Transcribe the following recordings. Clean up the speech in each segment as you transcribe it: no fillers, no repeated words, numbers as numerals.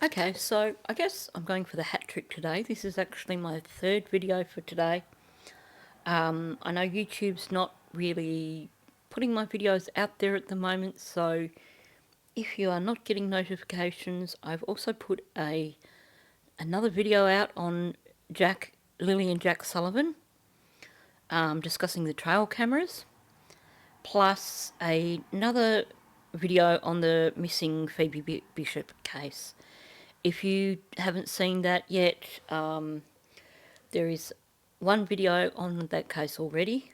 Okay, so I guess I'm going for the hat trick today. This is actually my third video for today. I know YouTube's not really putting my videos out there at the moment, so if you are not getting notifications, I've also put another video out on Lily and Jack Sullivan, discussing the trail cameras, plus another video on the missing Phoebe Bishop case. If you haven't seen that yet, there is one video on that case already.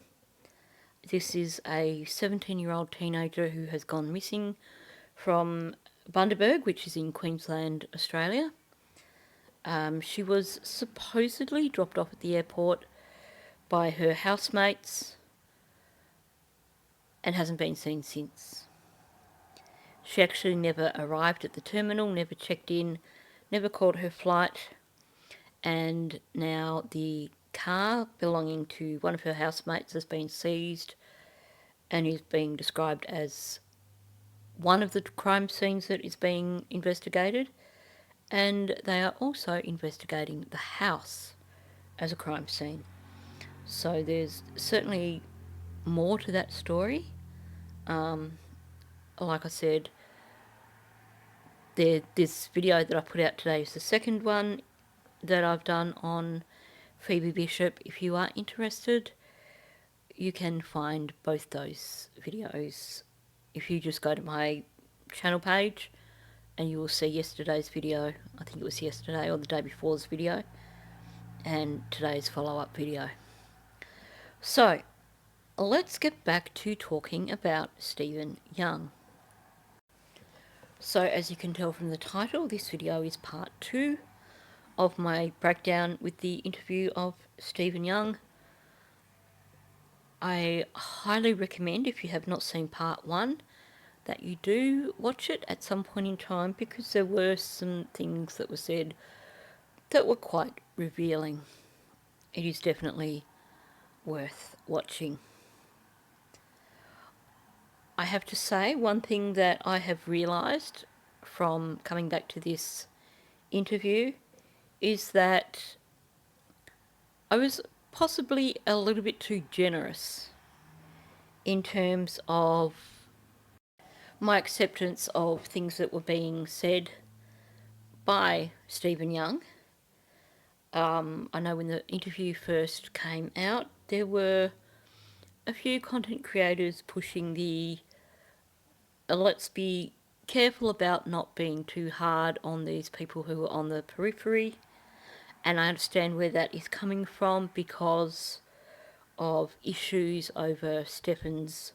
This is a 17-year-old teenager who has gone missing from Bundaberg, which is in Queensland, Australia. She was supposedly dropped off at the airport by her housemates and hasn't been seen since. She actually never arrived at the terminal, never checked in, never caught her flight, and now the car belonging to one of her housemates has been seized and is being described as one of the crime scenes that is being investigated, and they are also investigating the house as a crime scene. So there's certainly more to that story. Like I said, this video that I put out today is the second one that I've done on Phoebe Bishop. If you are interested, you can find both those videos if you just go to my channel page, and you will see yesterday's video. I think it was yesterday or the day before's video, and today's follow-up video. So let's get back to talking about Stephen Young. So as you can tell from the title, this video is part 2 of my breakdown with the interview of Stephen Young. I highly recommend, if you have not seen part 1, that you do watch it at some point in time, because there were some things that were said that were quite revealing. It is definitely worth watching. I have to say, one thing that I have realised from coming back to this interview is that I was possibly a little bit too generous in terms of my acceptance of things that were being said by Stephen Young. I know when the interview first came out, there were a few content creators pushing the let's be careful about not being too hard on these people who are on the periphery. And I understand where that is coming from because of issues over Stefan's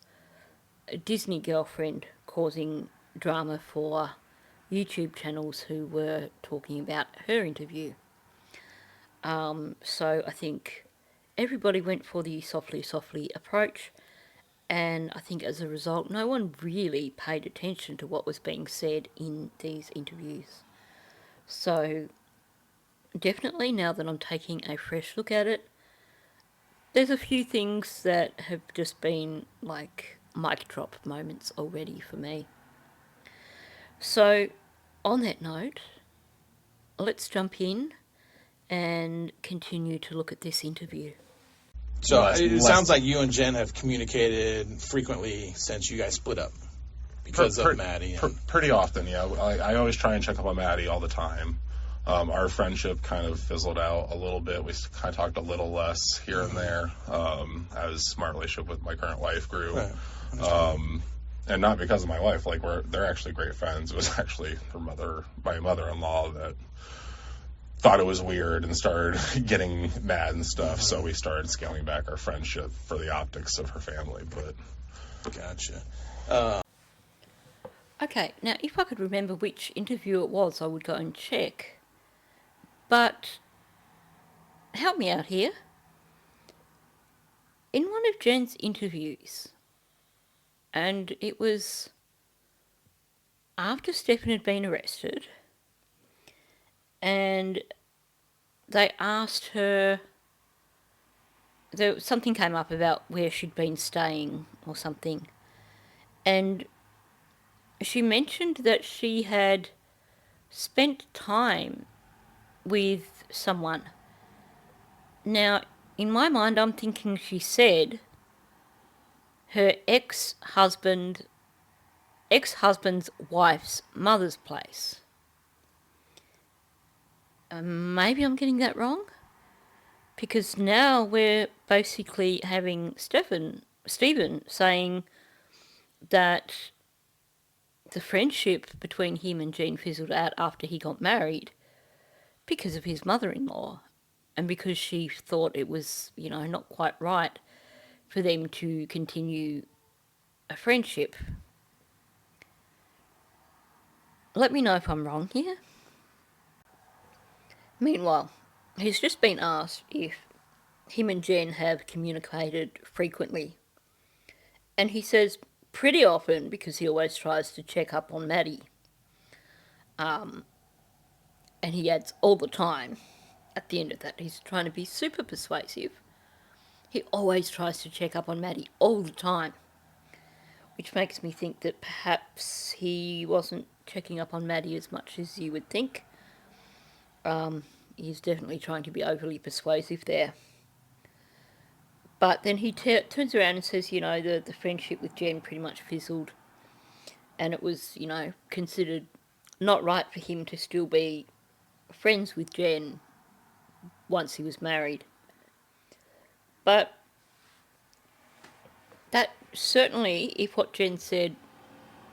Disney girlfriend causing drama for YouTube channels who were talking about her interview. So I think everybody went for the softly approach, and I think as a result no one really paid attention to what was being said in these interviews. So definitely, now that I'm taking a fresh look at it, there's a few things that have just been like mic drop moments already for me. So on that note, let's jump in and continue to look at this interview. So it sounds like you and Jenn have communicated frequently since you guys split up because of Maddie. Pretty often, yeah. I always try and check up on Maddie all the time. Our friendship kind of fizzled out a little bit. We kind of talked a little less here and there as my relationship with my current wife grew. Right. And not because of my wife. Like they're actually great friends. It was actually my mother-in-law that thought it was weird and started getting mad and stuff. So we started scaling back our friendship for the optics of her family. But gotcha. Okay, now if I could remember which interview it was, I would go and check. But help me out here. In one of Jen's interviews, and it was after Stefan had been arrested, and they asked her, something came up about where she'd been staying or something, and she mentioned that she had spent time with someone. Now, in my mind, I'm thinking she said her ex-husband's wife's mother's place. Maybe I'm getting that wrong? Because now we're basically having Stephen saying that the friendship between him and Jean fizzled out after he got married because of his mother-in-law, and because she thought it was, not quite right for them to continue a friendship. Let me know if I'm wrong here. Meanwhile, he's just been asked if him and Jen have communicated frequently. And he says pretty often, because he always tries to check up on Maddie. And he adds all the time at the end of that. He's trying to be super persuasive. He always tries to check up on Maddie all the time. Which makes me think that perhaps he wasn't checking up on Maddie as much as you would think. He's definitely trying to be overly persuasive there. But then he turns around and says, the friendship with Jen pretty much fizzled. And it was, considered not right for him to still be friends with Jen once he was married. But that certainly, if what Jen said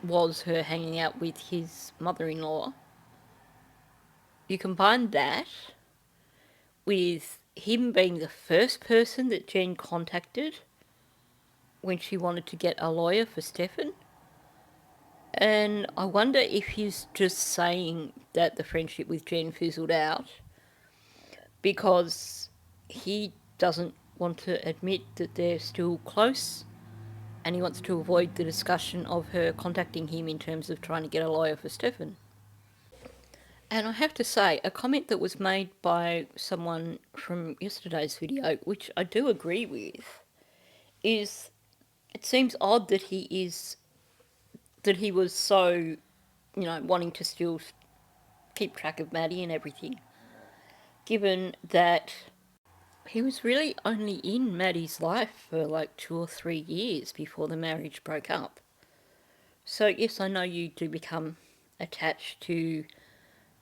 was her hanging out with his mother-in-law, you combine that with him being the first person that Jen contacted when she wanted to get a lawyer for Stefan. And I wonder if he's just saying that the friendship with Jen fizzled out because he doesn't want to admit that they're still close, and he wants to avoid the discussion of her contacting him in terms of trying to get a lawyer for Stefan. And I have to say, a comment that was made by someone from yesterday's video, which I do agree with, is it seems odd that he was so, wanting to still keep track of Maddie and everything, given that he was really only in Maddie's life for like 2 or 3 years before the marriage broke up. So yes, I know you do become attached to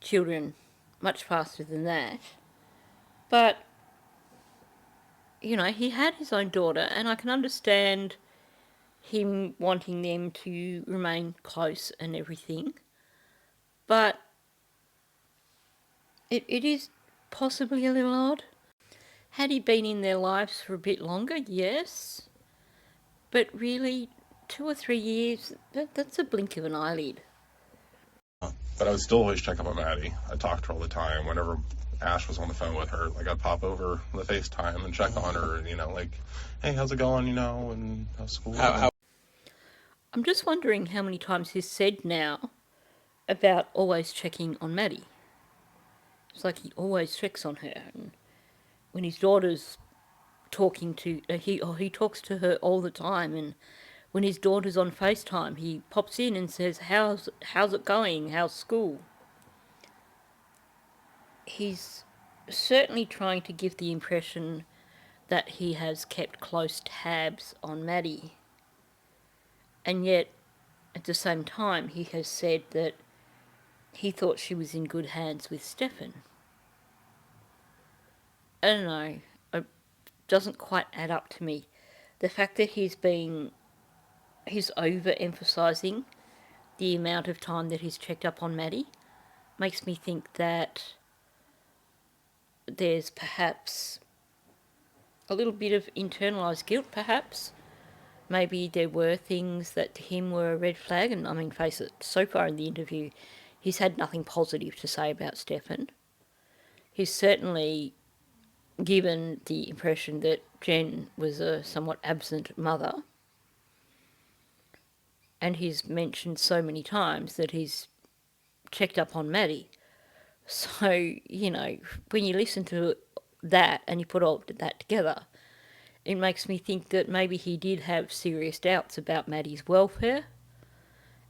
children much faster than that, but he had his own daughter, and I can understand him wanting them to remain close and everything, but it is possibly a little odd. Had he been in their lives for a bit longer, yes, but really 2 or 3 years, that's a blink of an eyelid. But I would still always check up on Maddie. I talked to her all the time. Whenever Ash was on the phone with her, like, I'd pop over the FaceTime and check on her, and, hey, how's it going, and how's school? I'm just wondering how many times he's said now about always checking on Maddie. It's like he always checks on her, and when his daughter's talking to he talks to her all the time, and when his daughter's on FaceTime, he pops in and says, how's it going? How's school? He's certainly trying to give the impression that he has kept close tabs on Maddie. And yet, at the same time, he has said that he thought she was in good hands with Stefan. I don't know. It doesn't quite add up to me. The fact that he's overemphasising the amount of time that he's checked up on Maddie makes me think that there's perhaps a little bit of internalised guilt, perhaps. Maybe there were things that to him were a red flag, and I mean, face it, so far in the interview, he's had nothing positive to say about Stefan. He's certainly given the impression that Jen was a somewhat absent mother, and he's mentioned so many times that he's checked up on Maddie. So, when you listen to that and you put all that together, it makes me think that maybe he did have serious doubts about Maddie's welfare,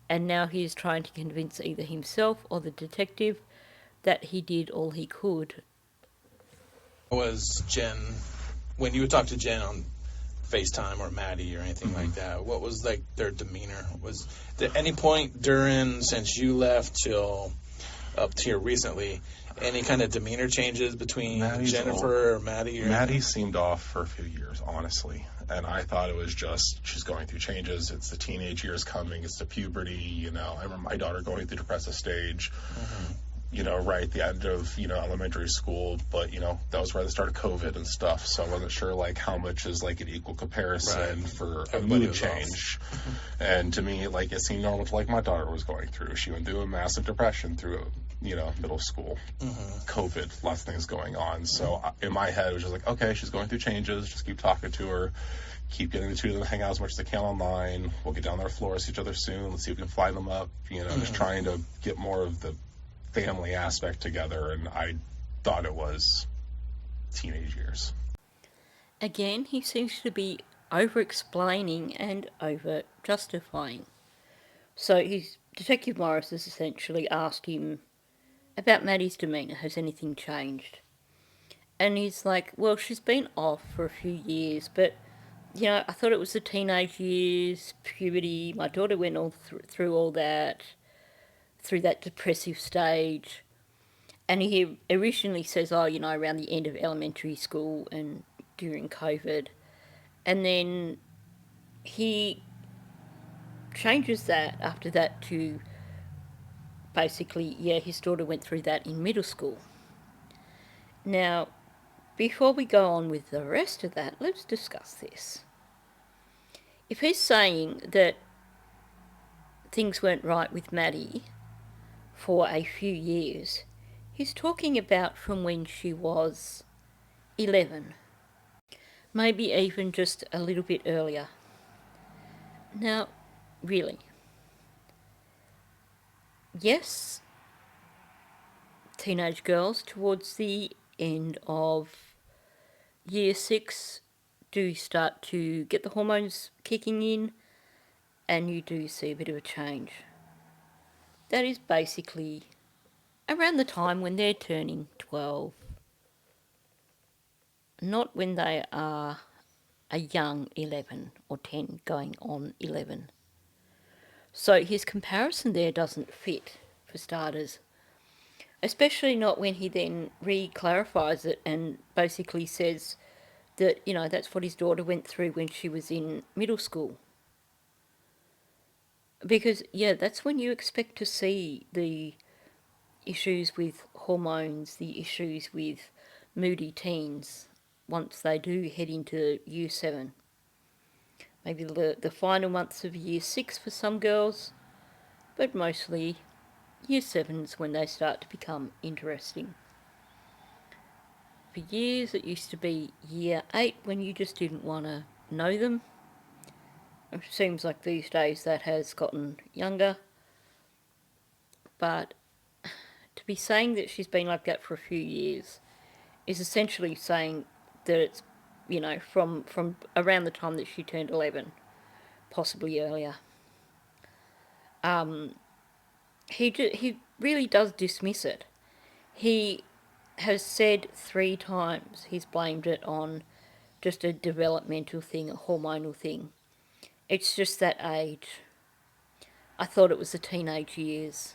And now he's trying to convince either himself or the detective that he did all he could. Was Jenn, when you would talk to Jenn on FaceTime or Maddie or anything like that, what was like their demeanor? Was at any point during, since you left till up to here recently, any kind of demeanor changes between Jennifer or Maddie? Maddie seemed off for a few years, honestly. And I thought it was just, she's going through changes. It's the teenage years coming. It's the puberty, you know. I remember my daughter going through the depressive stage, you know, right at the end of, you know, elementary school. But, you know, that was right at the start of COVID and stuff. So I wasn't sure, like, how much is, like, an equal comparison for a mood change. And to me, like, it seemed normal to, like, my daughter was going through. She went through a massive depression through, you know, middle school, COVID, lots of things going on. So in my head, it was just like, okay, she's going through changes. Just keep talking to her. Keep getting the two of them to hang out as much as they can online. We'll get down their floor, see each other soon. Let's see if we can fly them up. You know, just trying to get more of the family aspect together. And I thought it was teenage years. Again, he seems to be over-explaining and over-justifying. So Detective Morris has essentially asked him about Maddie's demeanour. Has anything changed? And he's like, well, she's been off for a few years, but, you know, I thought it was the teenage years, puberty. My daughter went all through all that, through that depressive stage. And he originally says, oh, you know, around the end of elementary school and during COVID. And then he changes that after that to basically, yeah, his daughter went through that in middle school. Now, before we go on with the rest of that, let's discuss this. If he's saying that things weren't right with Maddie for a few years, he's talking about from when she was 11. Maybe even just a little bit earlier. Now, really, yes, teenage girls towards the end of year 6 do start to get the hormones kicking in, and you do see a bit of a change. That is basically around the time when they're turning 12, not when they are a young 11 or 10 going on 11. So his comparison there doesn't fit, for starters. Especially not when he then re-clarifies it and basically says that, you know, that's what his daughter went through when she was in middle school. Because, yeah, that's when you expect to see the issues with hormones, the issues with moody teens once they do head into year 7. Maybe the final months of year 6 for some girls, but mostly year 7's when they start to become interesting. For years it used to be year 8 when you just didn't want to know them. It seems like these days that has gotten younger. But to be saying that she's been like that for a few years is essentially saying that it's, you know, from around the time that she turned 11, possibly earlier. He really does dismiss it. He has said 3 times he's blamed it on just a developmental thing, a hormonal thing. It's just that age. I thought it was the teenage years.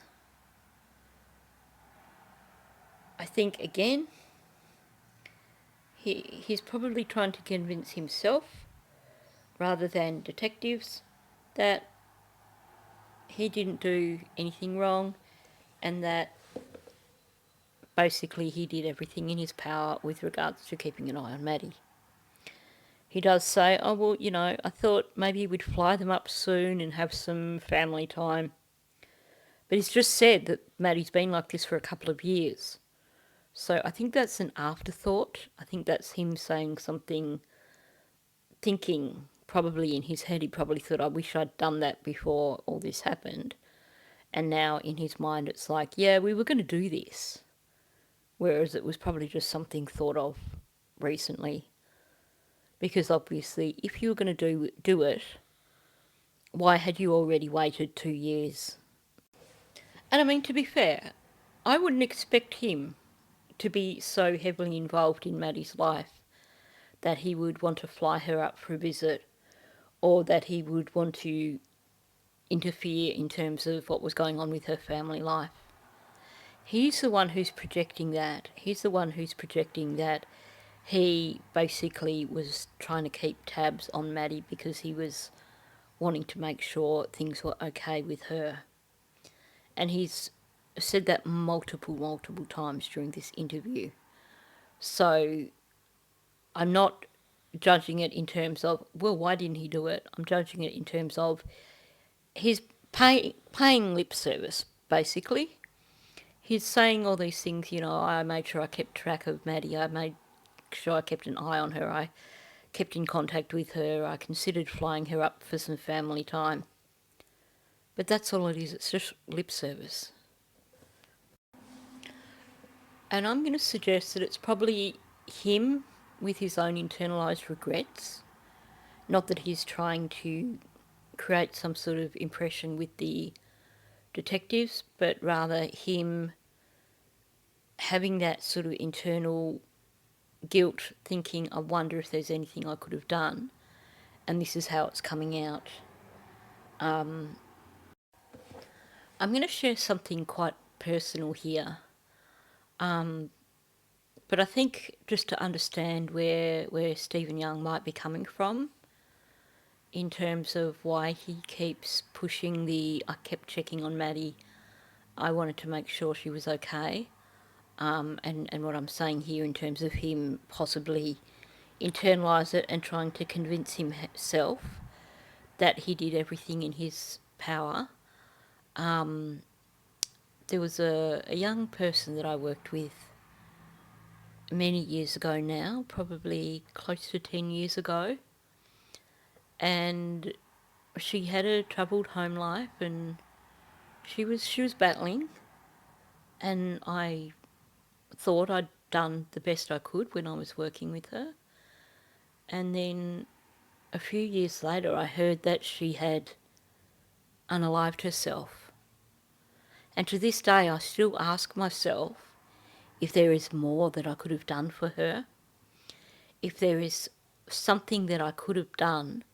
I think, again, he's probably trying to convince himself, rather than detectives, that he didn't do anything wrong and that basically he did everything in his power with regards to keeping an eye on Maddie. He does say, oh, well, you know, I thought maybe we'd fly them up soon and have some family time. But he's just said that Maddie's been like this for a couple of years. So I think that's an afterthought. I think that's him saying something, thinking, probably in his head, he probably thought, I wish I'd done that before all this happened. And now in his mind it's like, yeah, we were going to do this. Whereas it was probably just something thought of recently. Because obviously, if you were going to do it, why had you already waited 2 years? And I mean, to be fair, I wouldn't expect him to be so heavily involved in Maddie's life that he would want to fly her up for a visit, or that he would want to interfere in terms of what was going on with her family life. He's the one who's projecting that. He's the one who's projecting that he basically was trying to keep tabs on Maddie because he was wanting to make sure things were okay with her. And he's said that multiple times during this interview. So I'm not judging it in terms of, well, why didn't he do it? I'm judging it in terms of he's paying lip service, basically. He's saying all these things, I made sure I kept track of Maddie, I made sure I kept an eye on her, I kept in contact with her, I considered flying her up for some family time. But that's all it is, it's just lip service. And I'm going to suggest that it's probably him with his own internalised regrets. Not that he's trying to create some sort of impression with the detectives, but rather him having that sort of internal guilt, thinking, I wonder if there's anything I could have done, and this is how it's coming out. I'm going to share something quite personal here. But I think just to understand where Stephen Young might be coming from in terms of why he keeps pushing I kept checking on Maddie, I wanted to make sure she was okay. And what I'm saying here in terms of him possibly internalise it and trying to convince himself that he did everything in his power. There was a young person that I worked with many years ago now, probably close to 10 years ago, and she had a troubled home life and she was battling, and I thought I'd done the best I could when I was working with her. And then a few years later I heard that she had unalived herself. And to this day I still ask myself if there is more that I could have done for her, if there is something that I could have done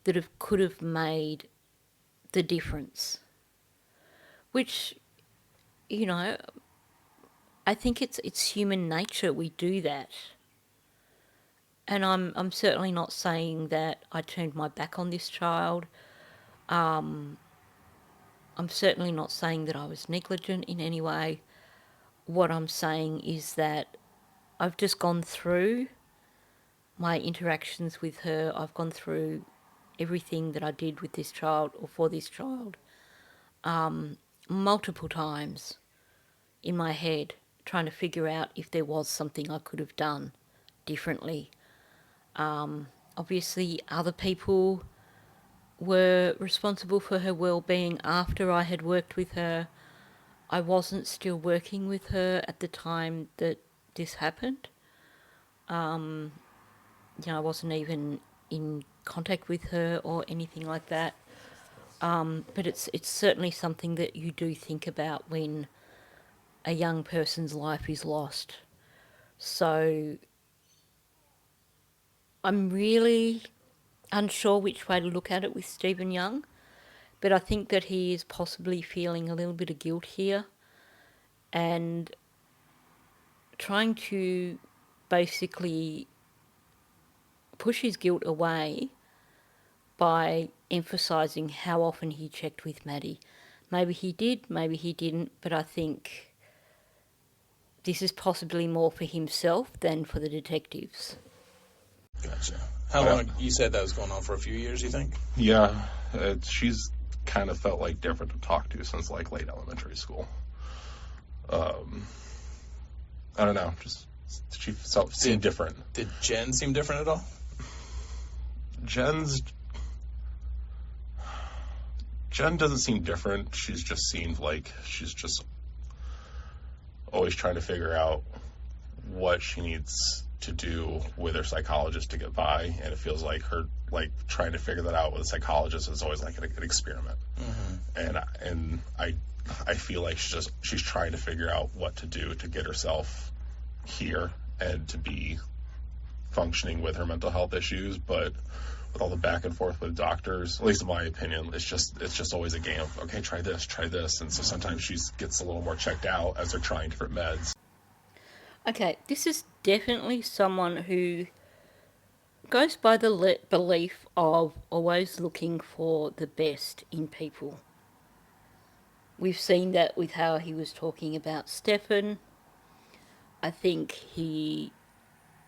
that could have made the difference. Which, I think it's human nature, we do that. And I'm certainly not saying that I turned my back on this child. I'm certainly not saying that I was negligent in any way. What I'm saying is that I've just gone through my interactions with her. I've gone through everything that I did with this child or for this child multiple times in my head, trying to figure out if there was something I could have done differently. Obviously, other people were responsible for her well-being after I had worked with her. I wasn't still working with her at the time that this happened. I wasn't even in contact with her or anything like that. But it's certainly something that you do think about when a young person's life is lost. So I'm really unsure which way to look at it with Stephen Young, but I think that he is possibly feeling a little bit of guilt here and trying to basically push his guilt away by emphasising how often he checked with Maddie. Maybe he did, maybe he didn't, but I think this is possibly more for himself than for the detectives. Gotcha. How long? You said that was going on for a few years, you think? Yeah, she's kind of felt like different to talk to since like late elementary school. I don't know, just she seemed different. Did Jenn seem different at all? Jenn doesn't seem different. She's just seemed like she's just always trying to figure out what she needs to do with her psychologist to get by, and it feels like her trying to figure that out with a psychologist is always like an experiment. And I feel like she's trying to figure out what to do to get herself here and to be functioning with her mental health issues, but with all the back and forth with doctors, at least in my opinion, it's just always a game of, okay, try this, and so sometimes she gets a little more checked out as they're trying different meds. Okay, this is definitely someone who goes by the belief of always looking for the best in people. We've seen that with how he was talking about Stefan. I think he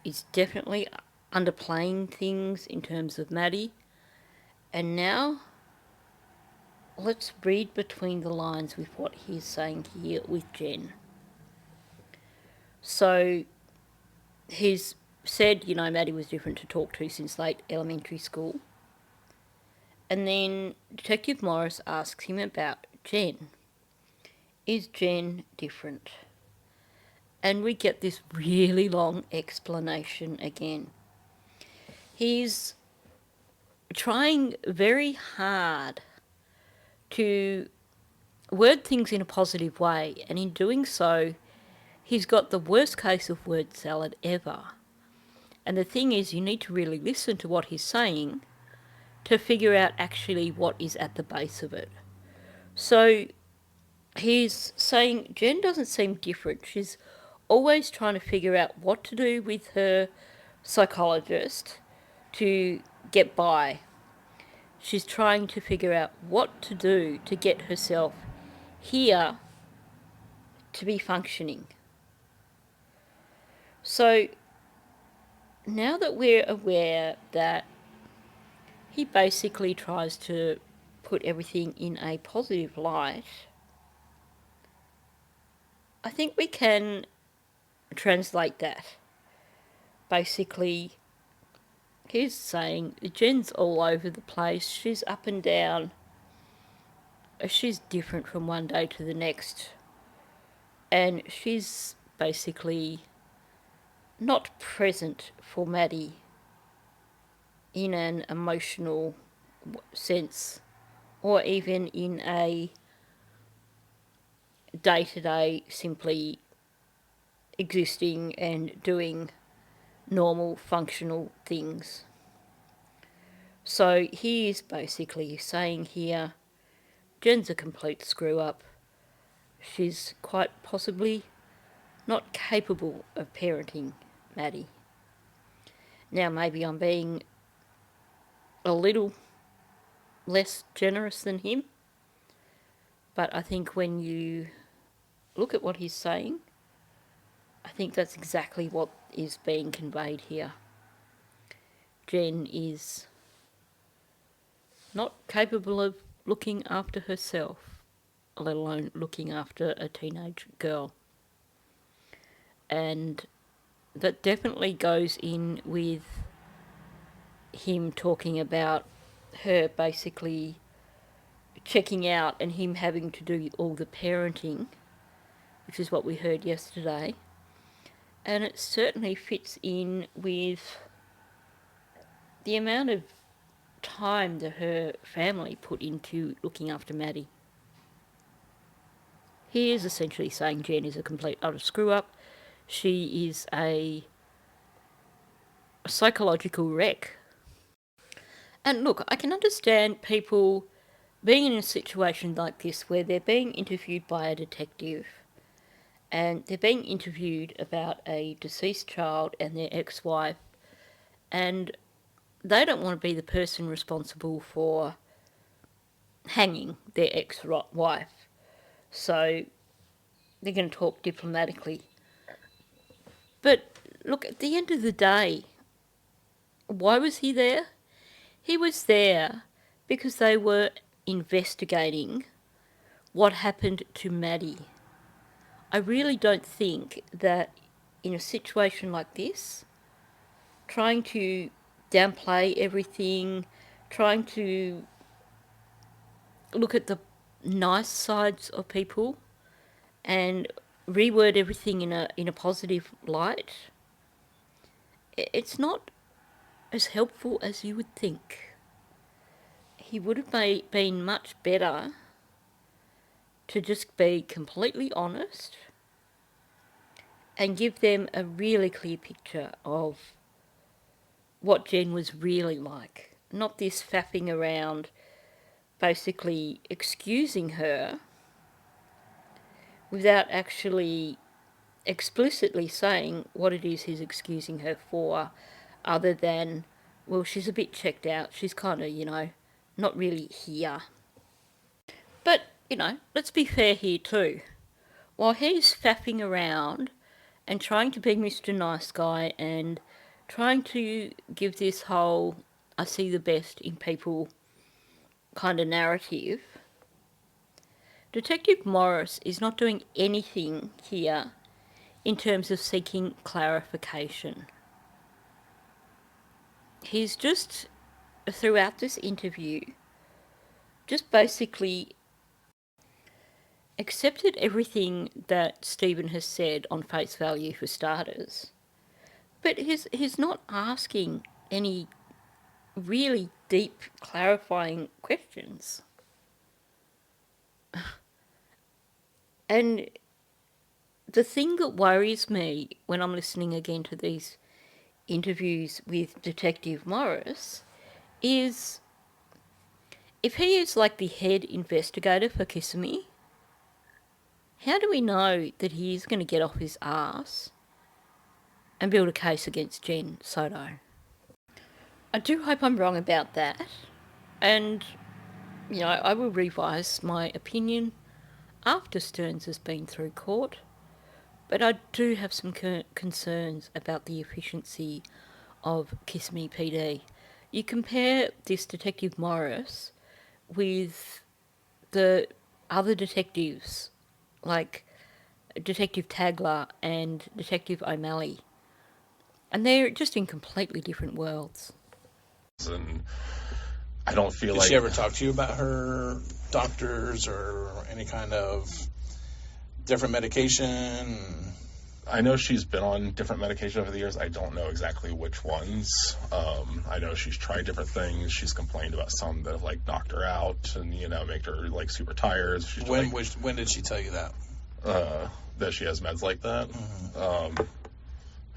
is definitely underplaying things in terms of Maddie. And now, let's read between the lines with what he's saying here with Jenn. So, he's said, Maddie was different to talk to since late elementary school. And then Detective Morris asks him about Jenn. Is Jenn different? And we get this really long explanation again. He's trying very hard to word things in a positive way, and in doing so, he's got the worst case of word salad ever. And the thing is, you need to really listen to what he's saying to figure out actually what is at the base of it. So he's saying Jenn doesn't seem different. She's always trying to figure out what to do with her psychologist to get by. She's trying to figure out what to do to get herself here to be functioning. So now that we're aware that he basically tries to put everything in a positive light, I think we can translate that. Basically, he's saying Jenn's all over the place. She's up and down. She's different from one day to the next. And she's basically not present for Maddie in an emotional sense, or even in a day-to-day simply existing and doing normal functional things. So he is basically saying here, Jenn's a complete screw-up. She's quite possibly not capable of parenting Maddie. Now maybe I'm being a little less generous than him, but I think when you look at what he's saying, I think that's exactly what is being conveyed here. Jenn is not capable of looking after herself, let alone looking after a teenage girl. And that definitely goes in with him talking about her basically checking out and him having to do all the parenting, which is what we heard yesterday. And it certainly fits in with the amount of time that her family put into looking after Maddie. He is essentially saying Jenn is a complete utter screw-up. She is a psychological wreck. And look, I can understand people being in a situation like this where they're being interviewed by a detective and they're being interviewed about a deceased child and their ex-wife, and they don't want to be the person responsible for hanging their ex-wife. So they're going to talk diplomatically. But look, at the end of the day, why was he there? He was there because they were investigating what happened to Maddie. I really don't think that in a situation like this, trying to downplay everything, trying to look at the nice sides of people and reword everything in a positive light, it's not as helpful as you would think. He would have been much better to just be completely honest and give them a really clear picture of what Jenn was really like. Not this faffing around, basically excusing her without actually explicitly saying what it is he's excusing her for, other than, well, she's a bit checked out. She's kind of, not really here. But, let's be fair here too. While he's faffing around and trying to be Mr. Nice Guy and trying to give this whole I see the best in people kind of narrative, Detective Morris is not doing anything here in terms of seeking clarification. He's just, throughout this interview, just basically accepted everything that Stephen has said on face value for starters. But he's not asking any really deep clarifying questions. And the thing that worries me when I'm listening again to these interviews with Detective Morris is if he is like the head investigator for Kissimmee, how do we know that he is going to get off his ass and build a case against Jenn Soto? I do hope I'm wrong about that, and, I will revise my opinion after Stearns has been through court, but I do have some concerns about the efficiency of Kissimmee PD. You compare this Detective Morris with the other detectives, like Detective Tagler and Detective O'Malley, and they're just in completely different worlds. And I don't feel Did like... she ever talk to you about her doctors or any kind of different medication? I know she's been on different medication over the years. I don't know exactly which ones. I know she's tried different things. She's complained about some that have like knocked her out and make her like super tired. She's when did she tell you that? That she has meds like that. Mm-hmm.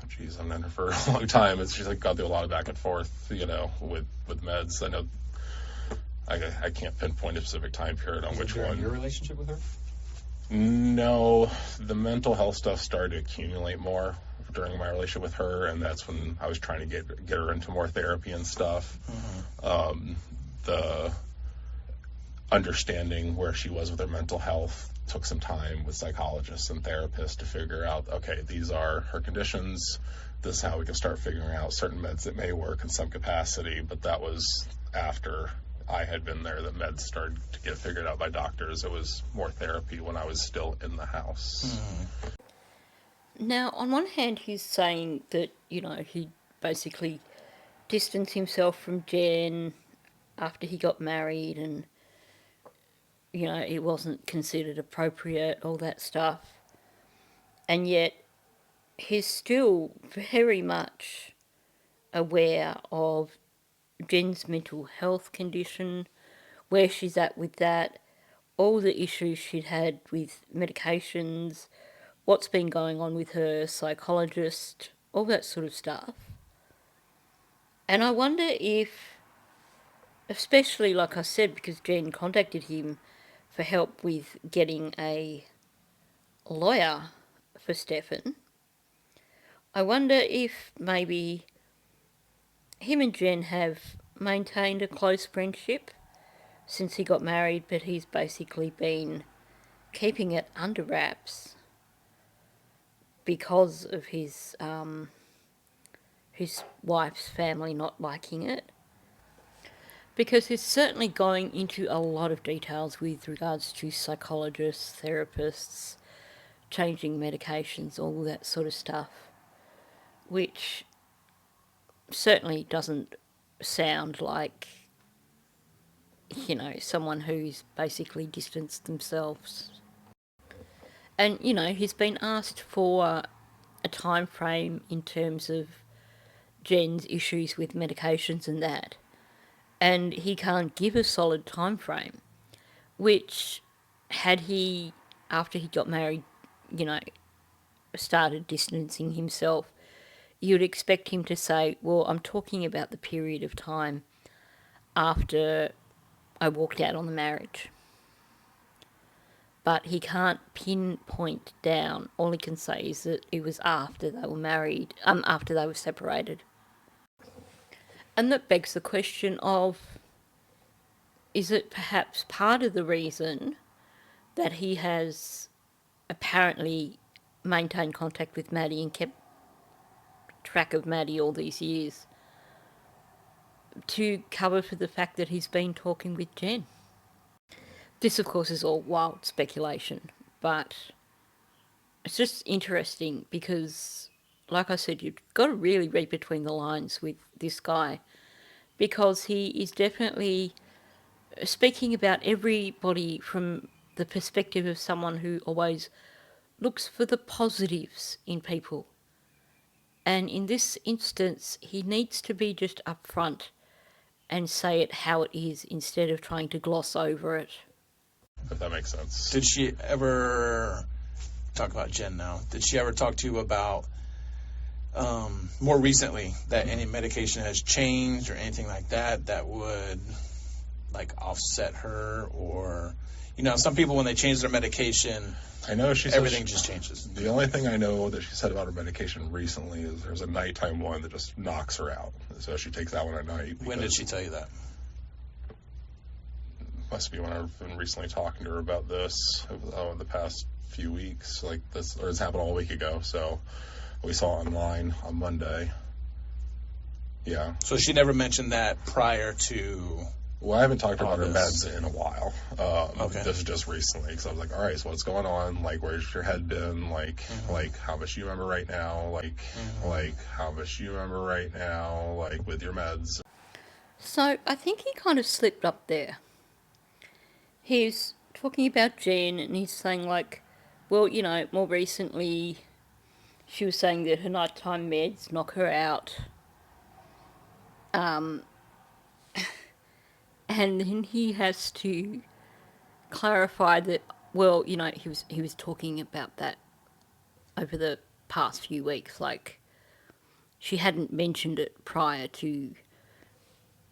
Geez, I've known her for a long time. She's like gone through a lot of back and forth, with meds. I know I can't pinpoint a specific time period on which one. Your relationship with her? No, the mental health stuff started to accumulate more during my relationship with her, and that's when I was trying to get her into more therapy and stuff. Mm-hmm. The understanding where she was with her mental health took some time with psychologists and therapists to figure out, okay, these are her conditions. This is how we can start figuring out certain meds that may work in some capacity. But that was after I had been there that meds started to get figured out by doctors. It was more therapy when I was still in the house. Mm-hmm. Now, on one hand, he's saying that, he basically distanced himself from Jenn after he got married and, it wasn't considered appropriate, all that stuff. And yet, he's still very much aware of Jenn's mental health condition, where she's at with that, all the issues she'd had with medications, what's been going on with her psychologist, all that sort of stuff. And I wonder if, especially like I said, because Jenn contacted him for help with getting a lawyer for Stefan, I wonder if maybe him and Jenn have maintained a close friendship since he got married, but he's basically been keeping it under wraps because of his wife's family not liking it. Because he's certainly going into a lot of details with regards to psychologists, therapists, changing medications, all that sort of stuff, which certainly doesn't sound like, someone who's basically distanced themselves. And, he's been asked for a time frame in terms of Jen's issues with medications and that, and he can't give a solid time frame, which had he, after he got married, you know, started distancing himself, you'd expect him to say, well, I'm talking about the period of time after I walked out on the marriage. But he can't pinpoint down. All he can say is that it was after they were married, after they were separated. And that begs the question of, is it perhaps part of the reason that he has apparently maintained contact with Maddie and kept track of Maddie all these years to cover for the fact that he's been talking with Jenn? This, of course, is all wild speculation, but it's just interesting because, like I said, you've got to really read between the lines with this guy, because he is definitely speaking about everybody from the perspective of someone who always looks for the positives in people. And in this instance, he needs to be just upfront and say it how it is instead of trying to gloss over it. If that makes sense. Did she ever talk about Jenn now? Did she ever talk to you about more recently that any medication has changed or anything like that that would like offset her? Or, you know, some people when they change their medication, I know everything just changes. The only thing I know that she said about her medication recently is there's a nighttime one that just knocks her out. So she takes that one at night. When did she tell you that? Must be when I've been recently talking to her about this over the past few weeks. Like this, or it's happened all week ago. So we saw it online on Monday. Yeah. So she never mentioned that prior to. Well, I haven't talked about her meds in a while. Okay. This is just recently, because I was like, all right, so what's going on? Like, where's your head been? Like, like how much do you remember right now? Like how much do you remember right now? Like with your meds. So I think he kind of slipped up there. He's talking about Jenn and he's saying like, well, you know, more recently she was saying that her nighttime meds knock her out. And then he has to clarify that, well, you know, he was talking about that over the past few weeks. Like, she hadn't mentioned it prior to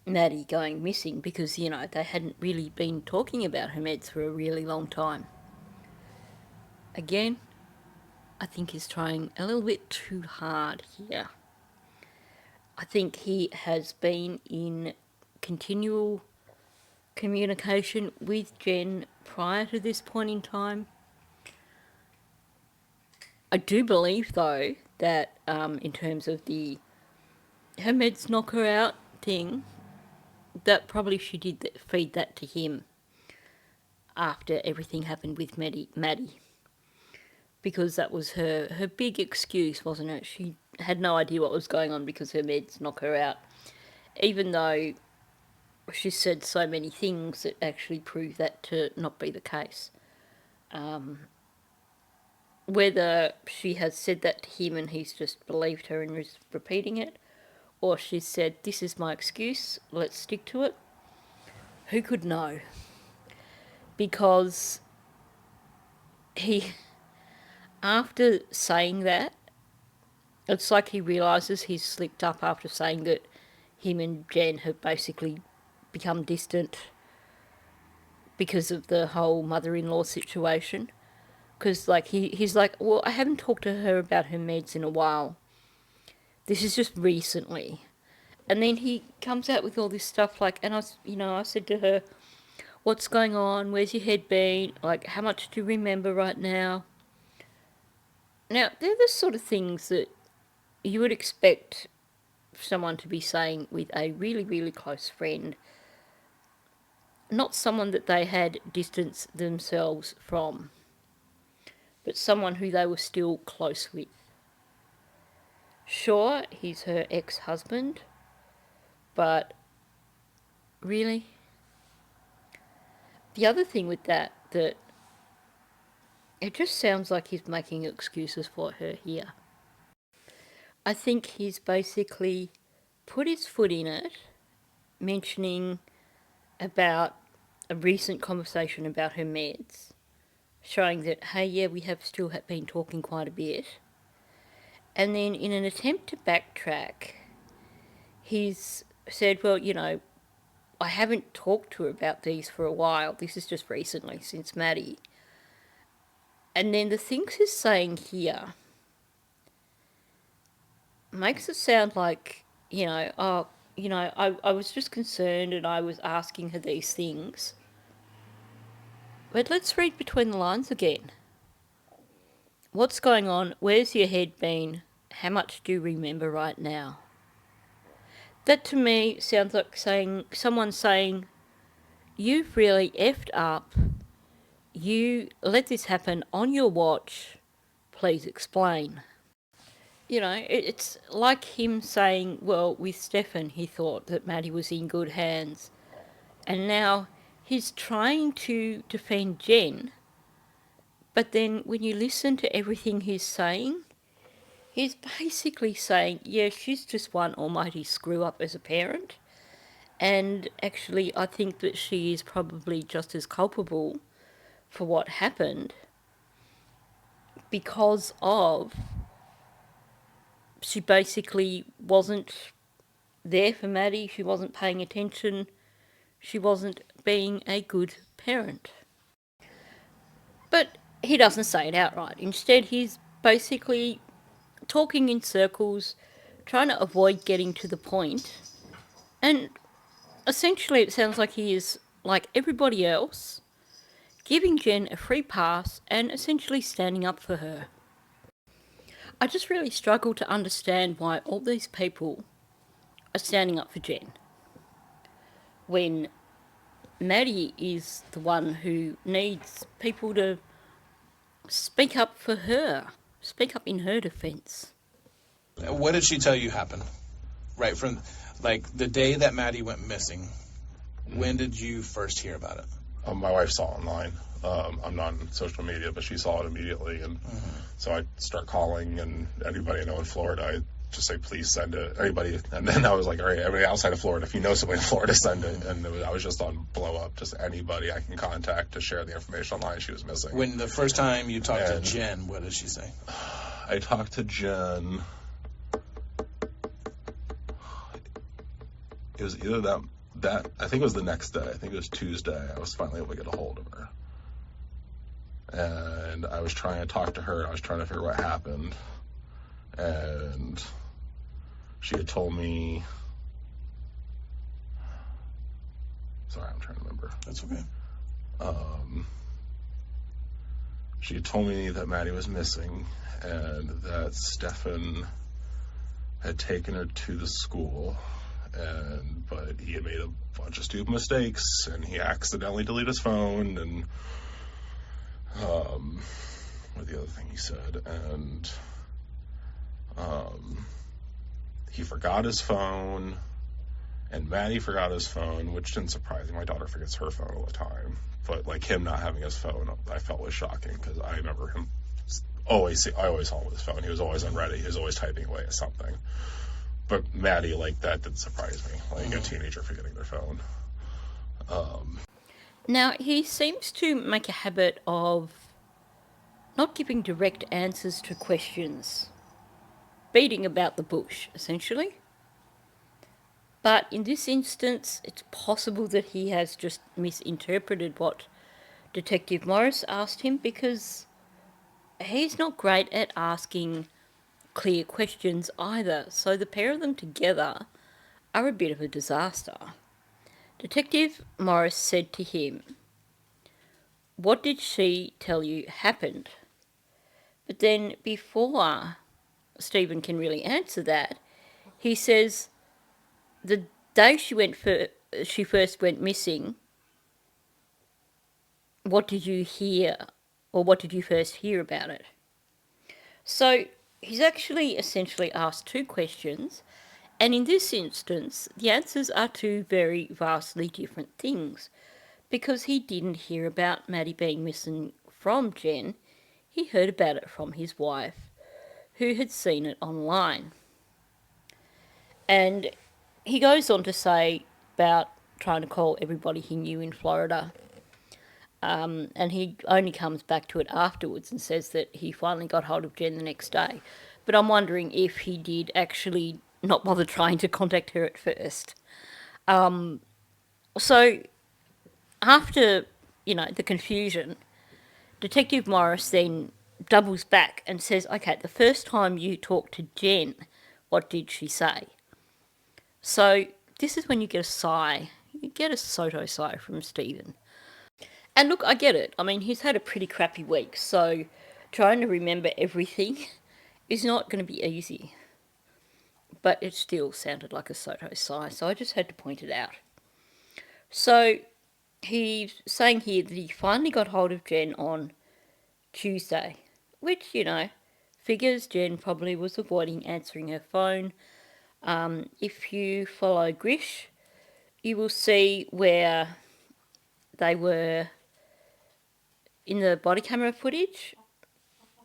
Maddie going missing because, you know, they hadn't really been talking about her meds for a really long time. Again, I think he's trying a little bit too hard here. I think he has been in continual communication with Jenn prior to this point in time. I do believe, though, that in terms of the her meds knock her out thing, that probably she did feed that to him after everything happened with Maddie. Because that was her big excuse, wasn't it? She had no idea what was going on because her meds knock her out. Even though she said so many things that actually prove that to not be the case. Whether she has said that to him and he's just believed her and is repeating it, or she said, this is my excuse, let's stick to it, who could know? Because he, after saying that, it's like he realises he's slipped up after saying that him and Jenn have basically become distant because of the whole mother-in-law situation. Because, like, he's like, well, I haven't talked to her about her meds in a while. This is just recently. And then he comes out with all this stuff, like, and I said to her, what's going on? Where's your head been? Like, how much do you remember right now? Now, they're the sort of things that you would expect someone to be saying with a really, really close friend. Not someone that they had distanced themselves from, but someone who they were still close with. Sure, he's her ex-husband, but really? The other thing with that it just sounds like he's making excuses for her here. I think he's basically put his foot in it, mentioning about a recent conversation about her meds, showing that, hey, yeah, we have still been talking quite a bit. And then in an attempt to backtrack, he's said, well, I haven't talked to her about these for a while. This is just recently, since Maddie. And then the things he's saying here makes it sound like, I was just concerned and I was asking her these things. But let's read between the lines again. What's going on? Where's your head been? How much do you remember right now? That to me sounds like someone saying, you've really effed up. You let this happen on your watch. Please explain. It's like him saying, well, with Stefan, he thought that Maddie was in good hands. And now he's trying to defend Jenn. But then when you listen to everything he's saying, he's basically saying, yeah, she's just one almighty screw up as a parent. And actually, I think that she is probably just as culpable for what happened because of she basically wasn't there for Maddie, she wasn't paying attention, she wasn't being a good parent. But he doesn't say it outright. Instead, he's basically talking in circles, trying to avoid getting to the point. And essentially, it sounds like he is, like everybody else, giving Jenn a free pass and essentially standing up for her. I just really struggle to understand why all these people are standing up for Jenn when Maddie is the one who needs people to speak up for her, speak up in her defence. What did she tell you happened? Right from, like, the day that Maddie went missing, when did you first hear about it? My wife saw it online. I'm not on social media, but she saw it immediately. And so I start calling, and anybody I know in Florida, I just say, please send it. Anybody. And then I was like, all right, everybody outside of Florida, if you know somebody in Florida, send it. And I was just on blow up, just anybody I can contact to share the information online she was missing. When the first time you talked to Jenn, what did she say? I talked to Jenn. It was either that I think it was the next day. I think it was Tuesday. I was finally able to get a hold of her. And I was trying to talk to her. I was trying to figure what happened. And she had told me... Sorry, I'm trying to remember. That's okay. She had told me that Maddie was missing and that Stefan had taken her to the school. But he had made a bunch of stupid mistakes, and he accidentally deleted his phone, and what the other thing he said, and he forgot his phone, and Maddie forgot his phone, which didn't surprise me. My daughter forgets her phone all the time, but like him not having his phone, I felt was shocking because I remember him I always saw him with his phone. He was always unready. He was always typing away at something. But Maddie, like, that didn't surprise me. Like, a teenager forgetting their phone. Now, he seems to make a habit of not giving direct answers to questions. Beating about the bush, essentially. But in this instance, it's possible that he has just misinterpreted what Detective Morris asked him because he's not great at asking clear questions either, so the pair of them together are a bit of a disaster. Detective Morris said to him, "What did she tell you happened?" But then before Stephen can really answer that, he says, the day she first went missing, what did you hear, or what did you first hear about it? So he's actually essentially asked two questions, and in this instance, the answers are two very vastly different things, because he didn't hear about Maddie being missing from Jenn, he heard about it from his wife, who had seen it online. And he goes on to say about trying to call everybody he knew in Florida. And he only comes back to it afterwards and says that he finally got hold of Jenn the next day. But I'm wondering if he did actually not bother trying to contact her at first. So after, the confusion, Detective Morris then doubles back and says, okay, the first time you talked to Jenn, what did she say? So this is when you get a sigh. You get a Soto sigh from Stephen. And look, I get it. I mean, he's had a pretty crappy week, so trying to remember everything is not going to be easy. But it still sounded like a Soto sigh, so I just had to point it out. So he's saying here that he finally got hold of Jenn on Tuesday, which, figures Jenn probably was avoiding answering her phone. If you follow Grish, you will see where they were in the body camera footage,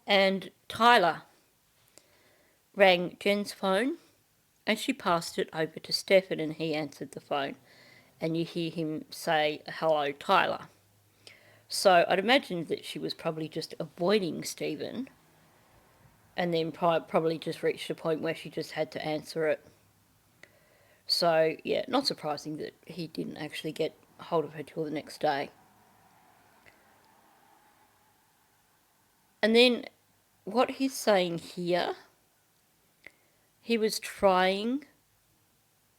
and Tyler rang Jenn's phone and she passed it over to Stefan and he answered the phone, and you hear him say, hello, Tyler. So I'd imagine that she was probably just avoiding Stephen and then probably just reached a point where she just had to answer it. So, yeah, not surprising that he didn't actually get hold of her till the next day. And then what he's saying here, he was trying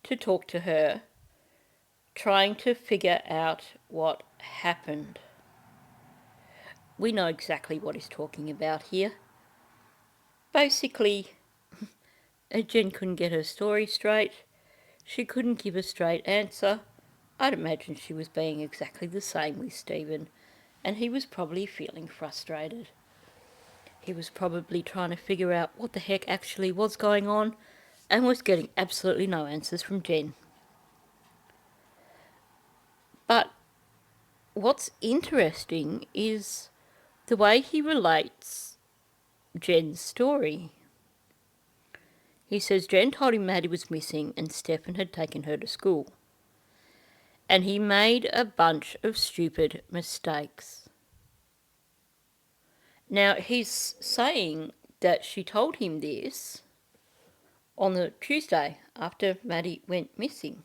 to talk to her, trying to figure out what happened. We know exactly what he's talking about here. Basically, Jenn couldn't get her story straight. She couldn't give a straight answer. I'd imagine she was being exactly the same with Stephen, and he was probably feeling frustrated. He was probably trying to figure out what the heck actually was going on and was getting absolutely no answers from Jenn. But what's interesting is the way he relates Jenn's story. He says Jenn told him Maddie was missing and Stefan had taken her to school. And he made a bunch of stupid mistakes. Now, he's saying that she told him this on the Tuesday after Maddie went missing.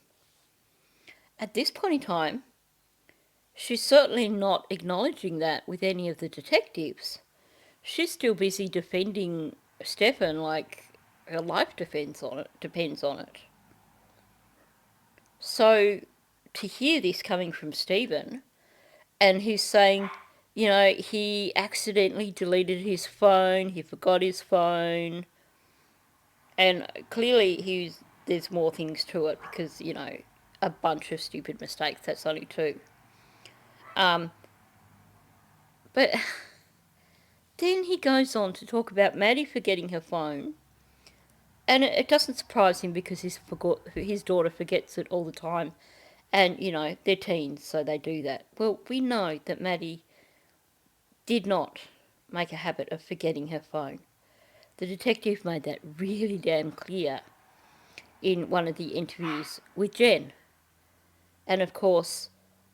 At this point in time, she's certainly not acknowledging that with any of the detectives. She's still busy defending Stefan like her life depends on it. So to hear this coming from Stephen, and he's saying, he accidentally deleted his phone, he forgot his phone, and clearly there's more things to it because, a bunch of stupid mistakes, that's only two. But then he goes on to talk about Maddie forgetting her phone, and it doesn't surprise him because his daughter forgets it all the time, and, they're teens, so they do that. Well, we know that Maddie did not make a habit of forgetting her phone. The detective made that really damn clear in one of the interviews with Jenn. And of course,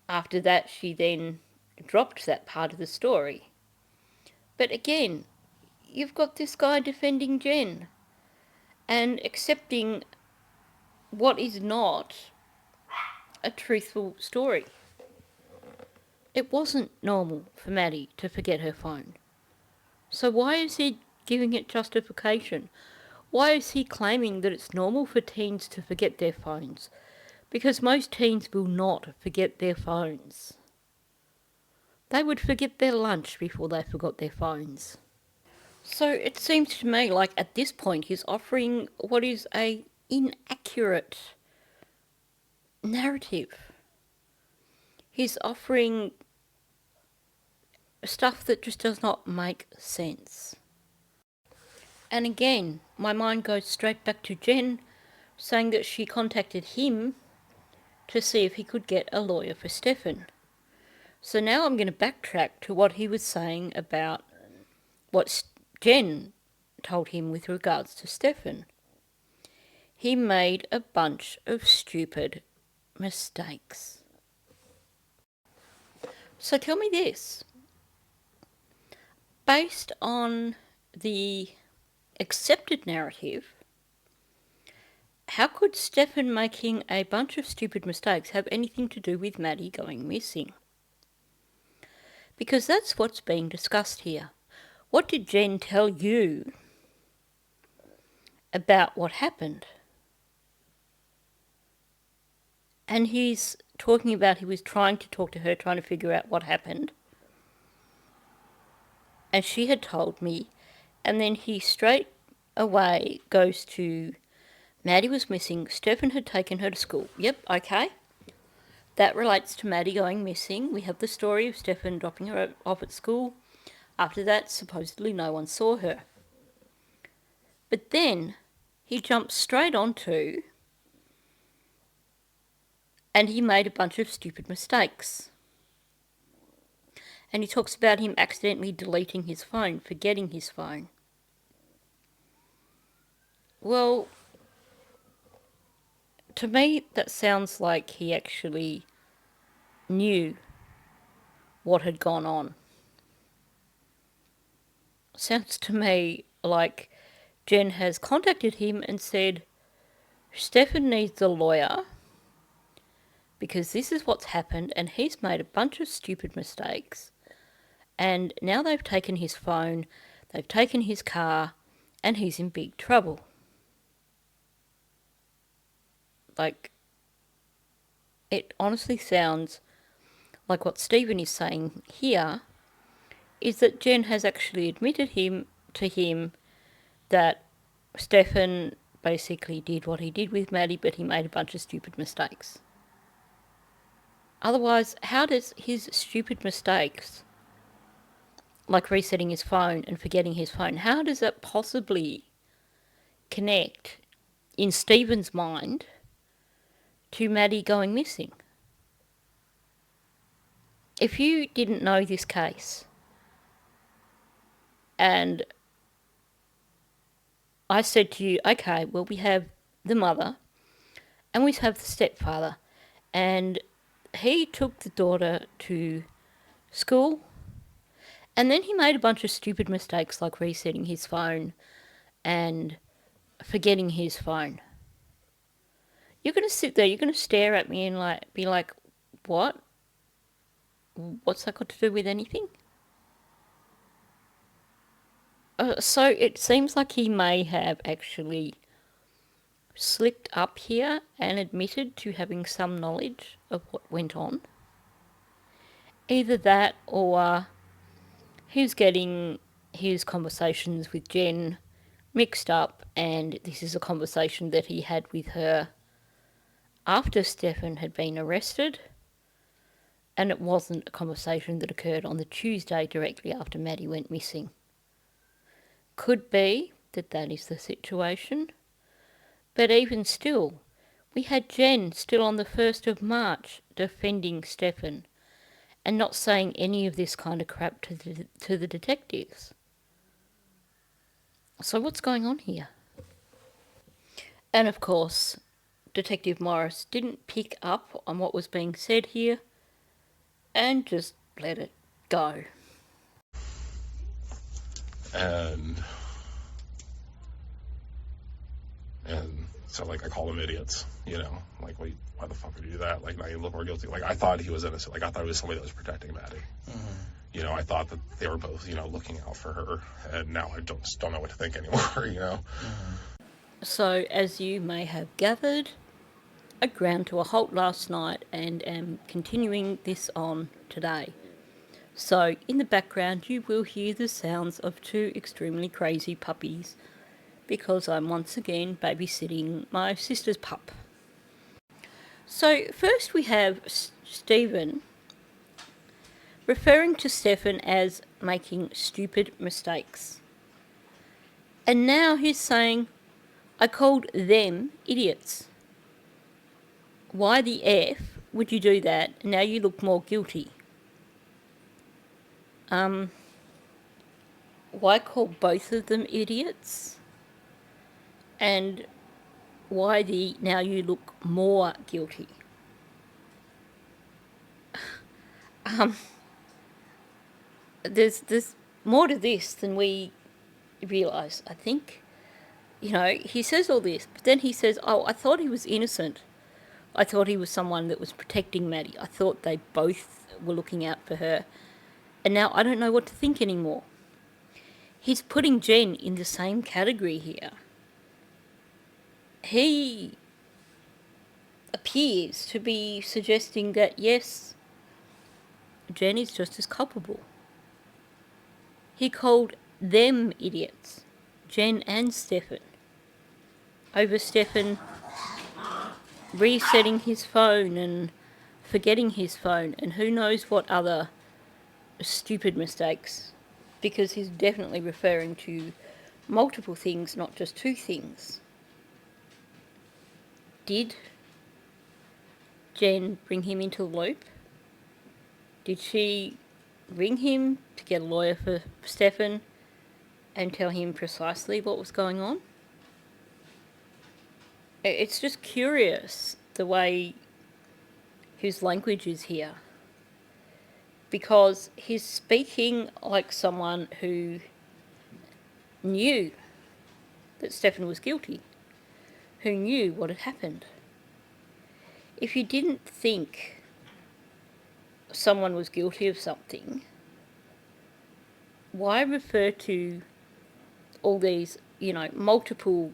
after that, she then dropped that part of the story. But again, you've got this guy defending Jenn and accepting what is not a truthful story. It wasn't normal for Maddie to forget her phone. So why is he giving it justification? Why is he claiming that it's normal for teens to forget their phones? Because most teens will not forget their phones. They would forget their lunch before they forgot their phones. So it seems to me like at this point he's offering what is a inaccurate narrative. He's offering stuff that just does not make sense. And again, my mind goes straight back to Jenn saying that she contacted him to see if he could get a lawyer for Stefan. So now I'm going to backtrack to what he was saying about what Jenn told him with regards to Stefan. he made a bunch of stupid mistakes. So tell me this. Based on the accepted narrative, how could Stefan making a bunch of stupid mistakes have anything to do with Maddie going missing? Because that's what's being discussed here. What did Jenn tell you about what happened? And he's talking about he was trying to talk to her, trying to figure out what happened. And she had told me, and then he straight away goes to Maddie was missing, Stefan had taken her to school. Yep, okay. That relates to Maddie going missing. We have the story of Stefan dropping her off at school. After that, supposedly no one saw her. But then he jumps straight onto, and he made a bunch of stupid mistakes. And he talks about him accidentally deleting his phone, forgetting his phone. Well, to me, that sounds like he actually knew what had gone on. Sounds to me like Jenn has contacted him and said, Stefan needs a lawyer because this is what's happened and he's made a bunch of stupid mistakes. And now they've taken his phone, they've taken his car, and he's in big trouble. Like, it honestly sounds like what Stephen is saying here is that Jenn has actually admitted to him that Stefan basically did what he did with Maddie, but he made a bunch of stupid mistakes. Otherwise, how does his stupid mistakes, like resetting his phone and forgetting his phone, how does that possibly connect in Stephen's mind to Maddie going missing? If you didn't know this case and I said to you, okay, well, we have the mother and we have the stepfather, and he took the daughter to school and then he made a bunch of stupid mistakes like resetting his phone and forgetting his phone. You're going to sit there, you're going to stare at me and be like, what? What's that got to do with anything? So it seems like he may have actually slipped up here and admitted to having some knowledge of what went on. Either that or he's getting his conversations with Jenn mixed up and this is a conversation that he had with her after Stefan had been arrested, and it wasn't a conversation that occurred on the Tuesday directly after Maddie went missing. Could be that that is the situation, but even still, we had Jenn still on the 1st of March defending Stefan and not saying any of this kind of crap to the detectives. So what's going on here? And of course, Detective Morris didn't pick up on what was being said here and just let it go. And so, like, I call them idiots, you know, like, why the fuck would you do that? Like, now you look more guilty. Like, I thought he was innocent. Like, I thought it was somebody that was protecting Maddie. Mm-hmm. You know, I thought that they were both, you know, looking out for her, and now I just don't know what to think anymore, you know? Mm-hmm. So, as you may have gathered, I ground to a halt last night and am continuing this on today. So, in the background, you will hear the sounds of two extremely crazy puppies because I'm once again babysitting my sister's pup. So, first we have Stephen referring to Stefan as making stupid mistakes. And now he's saying, I called them idiots. Why the F would you do that? Now you look more guilty. Why call both of them idiots? And why the now you look more guilty? There's more to this than we realise, I think. You know, he says all this, but then he says, oh, I thought he was innocent. I thought he was someone that was protecting Maddie. I thought they both were looking out for her. And now I don't know what to think anymore. He's putting Jenn in the same category here. He appears to be suggesting that, yes, Jenn is just as culpable. He called them idiots, Jenn and Stefan, over Stefan resetting his phone and forgetting his phone and who knows what other stupid mistakes, because he's definitely referring to multiple things, not just two things. Did Jenn bring him into the loop? Did she ring him to get a lawyer for Stefan and tell him precisely what was going on? It's just curious the way his language is here, because he's speaking like someone who knew that Stefan was guilty, who knew what had happened. If you didn't think someone was guilty of something, why refer to all these, multiple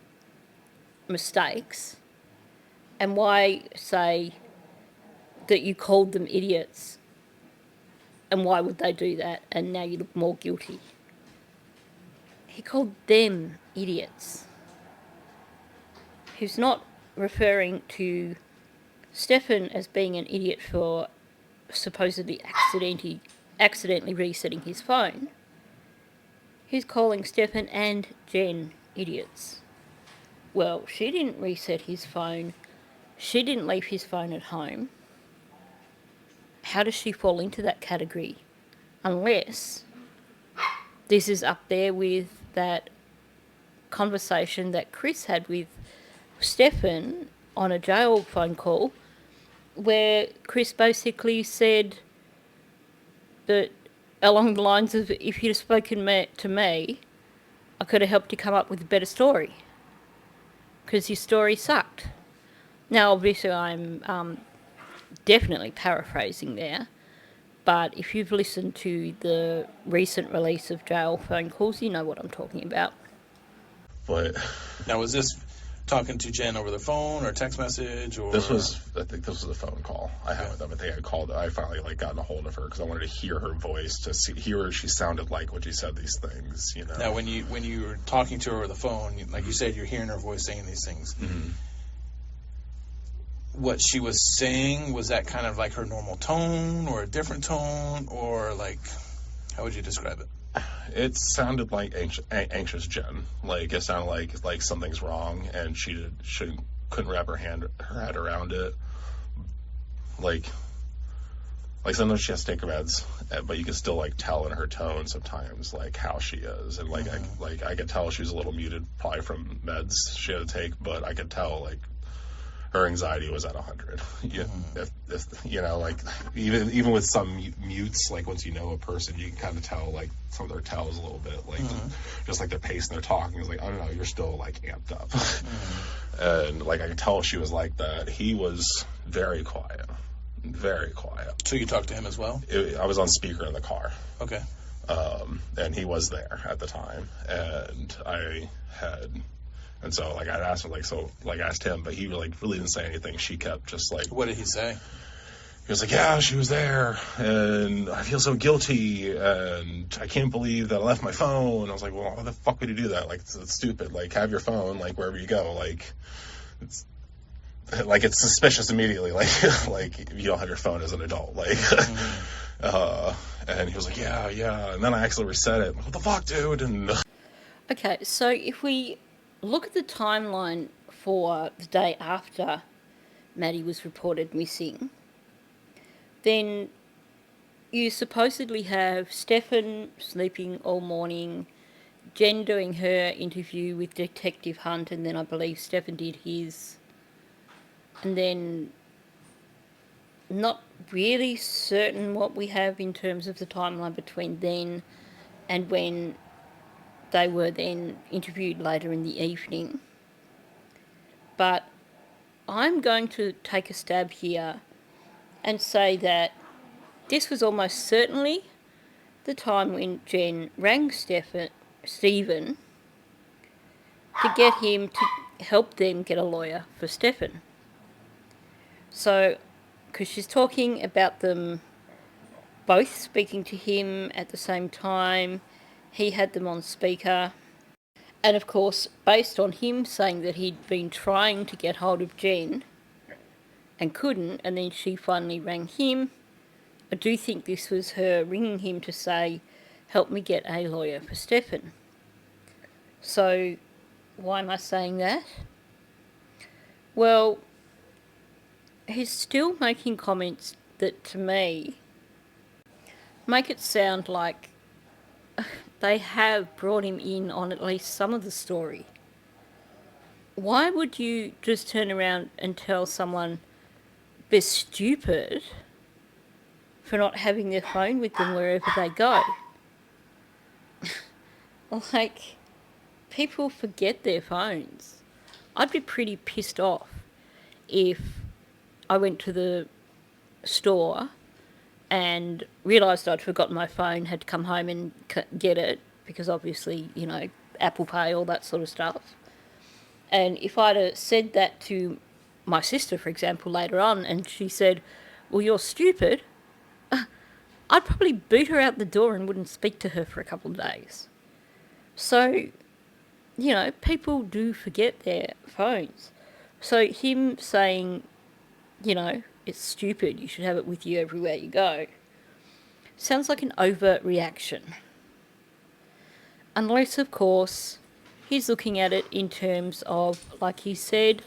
mistakes, and why say that you called them idiots, and why would they do that, and now you look more guilty? He called them idiots. He's not referring to Stefan as being an idiot for supposedly accidentally resetting his phone. He's calling Stefan and Jenn idiots. Well, she didn't reset his phone. She didn't leave his phone at home. How does she fall into that category? Unless this is up there with that conversation that Chris had with Stefan on a jail phone call, where Chris basically said that along the lines of, if you'd have spoken to me, I could have helped you come up with a better story, because your story sucked. Now, obviously, I'm definitely paraphrasing there, but if you've listened to the recent release of jail phone calls, you know what I'm talking about. But now, was this talking to Jenn over the phone or text message, or I think this was a phone call. I haven't. I think I called. I finally gotten a hold of her because I wanted to hear her voice, to hear what she sounded like when she said these things. Now, when you were talking to her over the phone, like you said, you're hearing her voice saying these things. Mm-hmm. What she was saying, was that kind of like her normal tone, or a different tone, or like, how would you describe it? It sounded like anxious Jenn. Like, it sounded like something's wrong, and she couldn't wrap her head around it. Like sometimes she has to take her meds, but you can still tell in her tone sometimes how she is, and I could tell she was a little muted, probably from meds she had to take, but I could tell her anxiety was at 100. Even with some mutes, once you know a person, you can kind of tell some of their tells a little bit, just their pace and their talking is I don't know, you're still amped up. And I could tell she was like that. He was very quiet. Very quiet. So you talked to him as well? I was on speaker in the car. Okay. And he was there at the time, and and so I'd asked him, asked him, but he really didn't say anything. She kept just What did he say? He was yeah, she was there, and I feel so guilty, and I can't believe that I left my phone. And I was well, why the fuck would you do that? It's stupid. Have your phone, wherever you go. It's suspicious immediately. If you don't have your phone as an adult. And he was yeah. And then I actually reset it. What the fuck, dude? And Okay, so if we look at the timeline for the day after Maddie was reported missing, then you supposedly have Stefan sleeping all morning, Jenn doing her interview with Detective Hunt, and then I believe Stefan did his, and then not really certain what we have in terms of the timeline between then and when they were then interviewed later in the evening. But I'm going to take a stab here and say that this was almost certainly the time when Jenn rang Stephen to get him to help them get a lawyer for Stefan. So, because she's talking about them both speaking to him at the same time, he had them on speaker. And of course, based on him saying that he'd been trying to get hold of Jenn and couldn't, and then she finally rang him, I do think this was her ringing him to say, help me get a lawyer for Stefan. So, why am I saying that? Well, he's still making comments that, to me, make it sound like they have brought him in on at least some of the story. Why would you just turn around and tell someone they're stupid for not having their phone with them wherever they go? Like, people forget their phones. I'd be pretty pissed off if I went to the store and realised I'd forgotten my phone, had to come home and get it, because obviously, you know, Apple Pay, all that sort of stuff. And if I'd have said that to my sister, for example, later on, and she said, well, you're stupid, I'd probably boot her out the door and wouldn't speak to her for a couple of days. So, you know, people do forget their phones. So him saying, you know, it's stupid, you should have it with you everywhere you go, sounds like an overt reaction. Unless, of course, he's looking at it in terms of, like he said,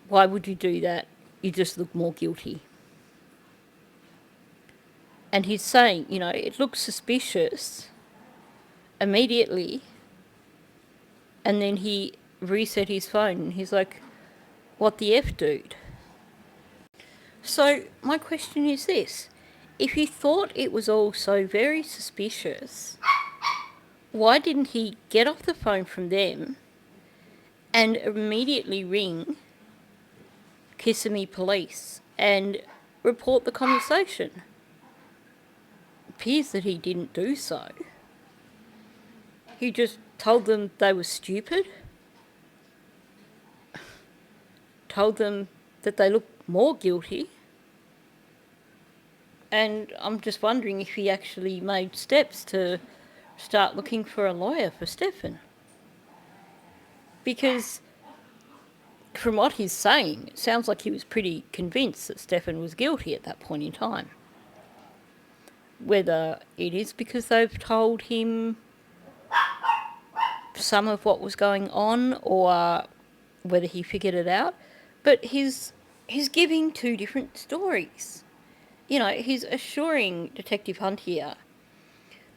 why would you do that? You just look more guilty. And he's saying, you know, it looks suspicious immediately, and then he reset his phone and he's like, what the F, dude? So my question is this. If he thought it was all so very suspicious, why didn't he get off the phone from them and immediately ring Kissimmee Police and report the conversation? It appears that he didn't do so. He just told them they were stupid, told them that they looked more guilty, and I'm just wondering if he actually made steps to start looking for a lawyer for Stefan. Because from what he's saying, it sounds like he was pretty convinced that Stefan was guilty at that point in time. Whether it is because they've told him some of what was going on, or whether he figured it out, but he's giving two different stories. You know, he's assuring Detective Hunt here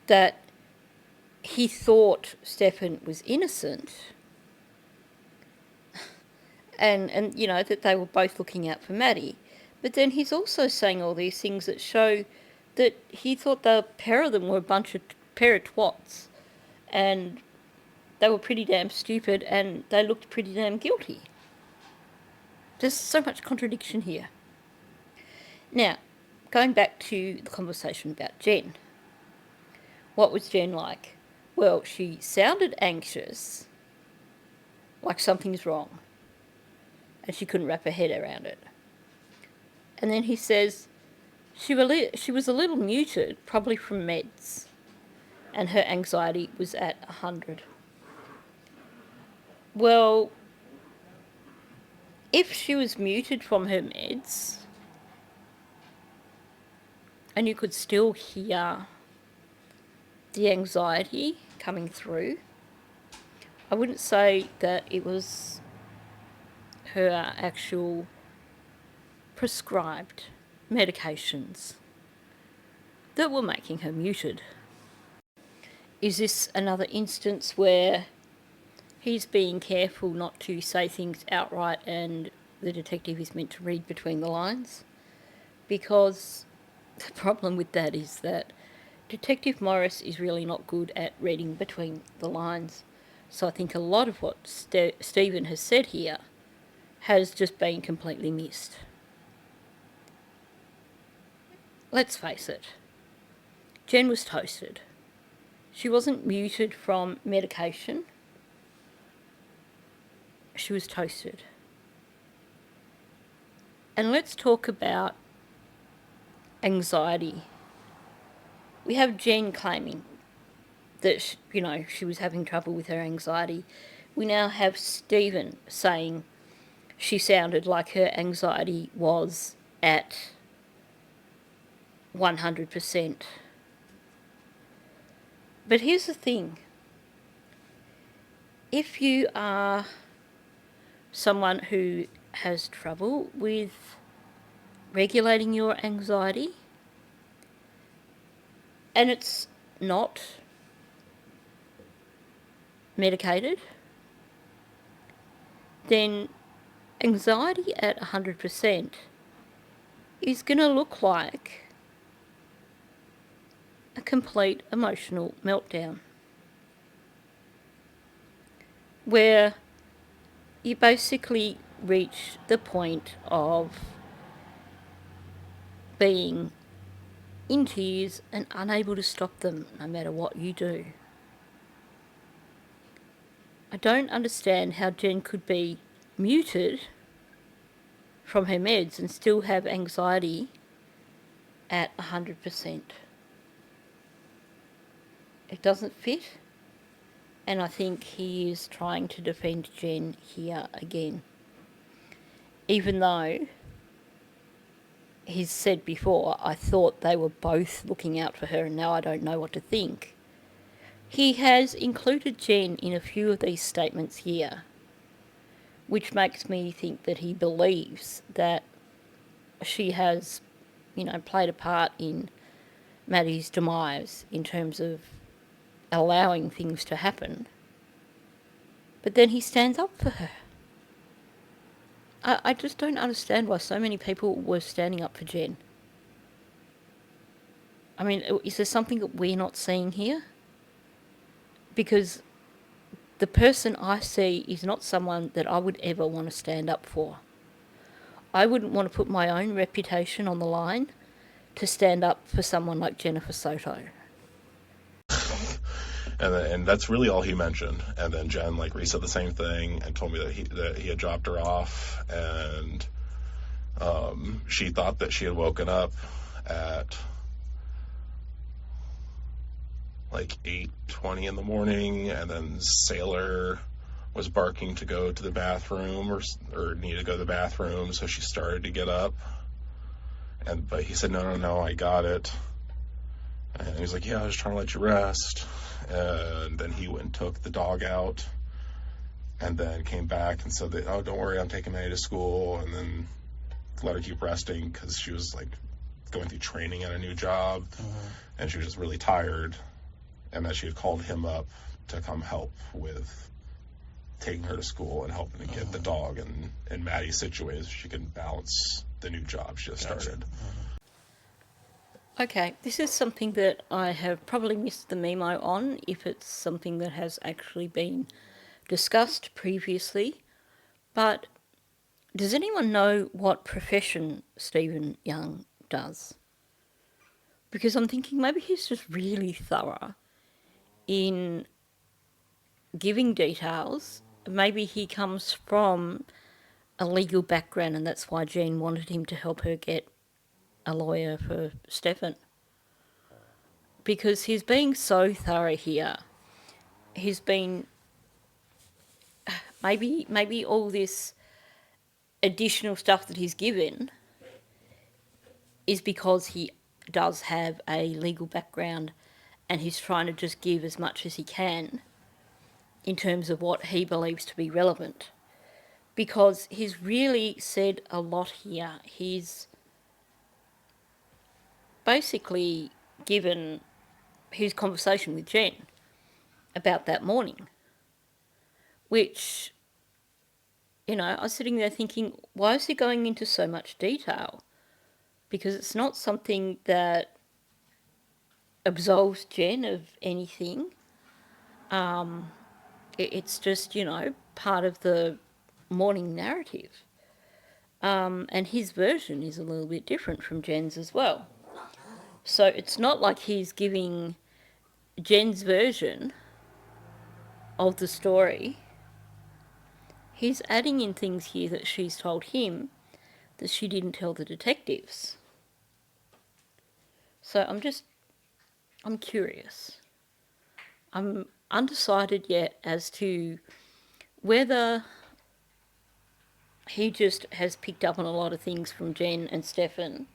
that he thought Stefan was innocent, and you know, that they were both looking out for Maddie. But then he's also saying all these things that show that he thought the pair of them were a pair of twats, and they were pretty damn stupid, and they looked pretty damn guilty. There's so much contradiction here. Now, going back to the conversation about Jenn. What was Jenn like? Well, she sounded anxious, like something's wrong, and she couldn't wrap her head around it. And then he says she was a little muted, probably from meds, and her anxiety was at 100. Well, if she was muted from her meds, and you could still hear the anxiety coming through, I wouldn't say that it was her actual prescribed medications that were making her muted. is this another instance where he's being careful not to say things outright and the detective is meant to read between the lines? Because the problem with that is that Detective Morris is really not good at reading between the lines. So I think a lot of what Stephen has said here has just been completely missed. Let's face it, Jenn was toasted. She wasn't muted from medication. She was toasted. And let's talk about anxiety. We have Jenn claiming that, she was having trouble with her anxiety. We now have Stephen saying she sounded like her anxiety was at 100%. But here's the thing. If you are someone who has trouble with regulating your anxiety, and it's not medicated, then anxiety at 100% is going to look like a complete emotional meltdown, where you basically reach the point of being in tears and unable to stop them no matter what you do. I don't understand how Jenn could be muted from her meds and still have anxiety at 100%. It doesn't fit, and I think he is trying to defend Jenn here again. Even though he's said before, I thought they were both looking out for her and now I don't know what to think. He has included Jenn in a few of these statements here, which makes me think that he believes that she has, played a part in Maddie's demise in terms of allowing things to happen. But then he stands up for her. I just don't understand why so many people were standing up for Jenn. I mean, is there something that we're not seeing here? Because the person I see is not someone that I would ever want to stand up for. I wouldn't want to put my own reputation on the line to stand up for someone like Jennifer Soto. And that's really all he mentioned. And then Jenn resaid the same thing and told me that he had dropped her off, and she thought that she had woken up at 8:20 in the morning, and then Sailor was barking to go to the bathroom or needed to go to the bathroom, so she started to get up. But he said, no, I got it. And he was like, yeah, I was trying to let you rest. And then he went and took the dog out, and then came back and said that, oh, don't worry, I'm taking Maddie to school, and then let her keep resting because she was going through training at a new job, and she was just really tired, and that she had called him up to come help with taking her to school and helping to get the dog and Maddie situated so she can balance the new job she just started. Okay, this is something that I have probably missed the memo on, if it's something that has actually been discussed previously. But does anyone know what profession Stephen Young does? Because I'm thinking maybe he's just really thorough in giving details. Maybe he comes from a legal background and that's why Jenn wanted him to help her get a lawyer for Stefan. Because he's being so thorough here. He's been... Maybe all this additional stuff that he's given is because he does have a legal background and he's trying to just give as much as he can in terms of what he believes to be relevant. Because he's really said a lot here. He's basically given his conversation with Jenn about that morning, which, I was sitting there thinking, why is he going into so much detail? Because it's not something that absolves Jenn of anything. It's just, part of the morning narrative. And his version is a little bit different from Jenn's as well. So it's not like he's giving Jenn's version of the story. He's adding in things here that she's told him that she didn't tell the detectives. So I'm curious. I'm undecided yet as to whether he just has picked up on a lot of things from Jenn and Stefan,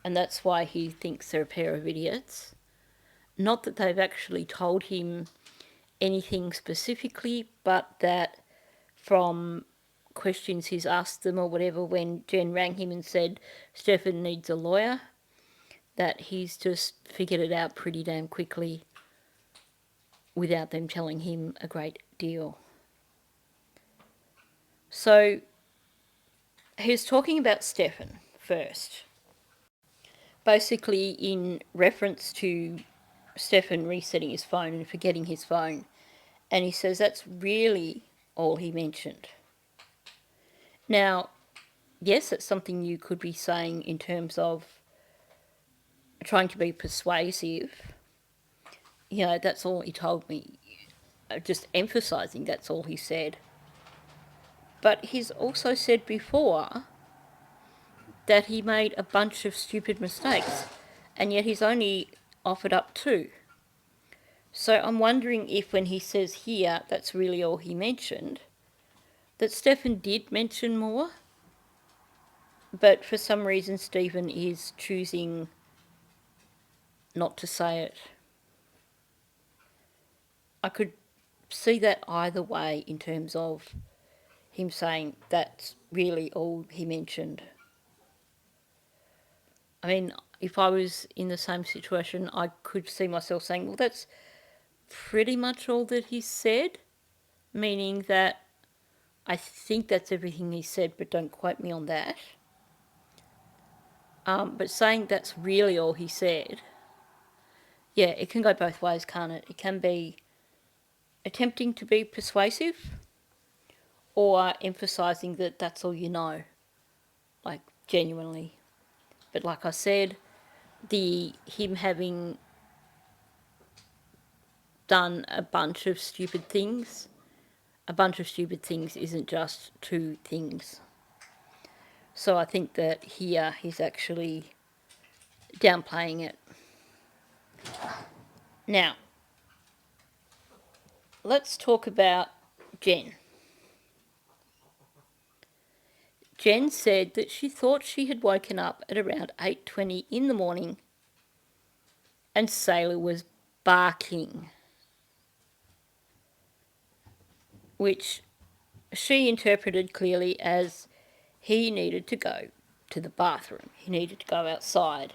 and that's why he thinks they're a pair of idiots. Not that they've actually told him anything specifically, but that from questions he's asked them or whatever, when Jenn rang him and said Stefan needs a lawyer, that he's just figured it out pretty damn quickly without them telling him a great deal. So he's talking about Stefan first, basically in reference to Stefan resetting his phone and forgetting his phone, and he says that's really all he mentioned. Now, yes, that's something you could be saying in terms of trying to be persuasive. That's all he told me. Just emphasising that's all he said. But he's also said before that he made a bunch of stupid mistakes, and yet he's only offered up 2. So I'm wondering if when he says here that's really all he mentioned, that Stefan did mention more, but for some reason Stephen is choosing not to say it. I could see that either way in terms of him saying that's really all he mentioned. I mean, if I was in the same situation, I could see myself saying, well, that's pretty much all that he said, meaning that I think that's everything he said, but don't quote me on that. But saying that's really all he said, yeah, it can go both ways, can't it? It can be attempting to be persuasive or emphasising that that's all you know, like genuinely. But like I said, him having done a bunch of stupid things isn't just 2 things. So I think that here he's actually downplaying it. Now, let's talk about Jenn. Jenn said that she thought she had woken up at around 8:20 in the morning and Sailor was barking, which she interpreted clearly as he needed to go to the bathroom. He needed to go outside.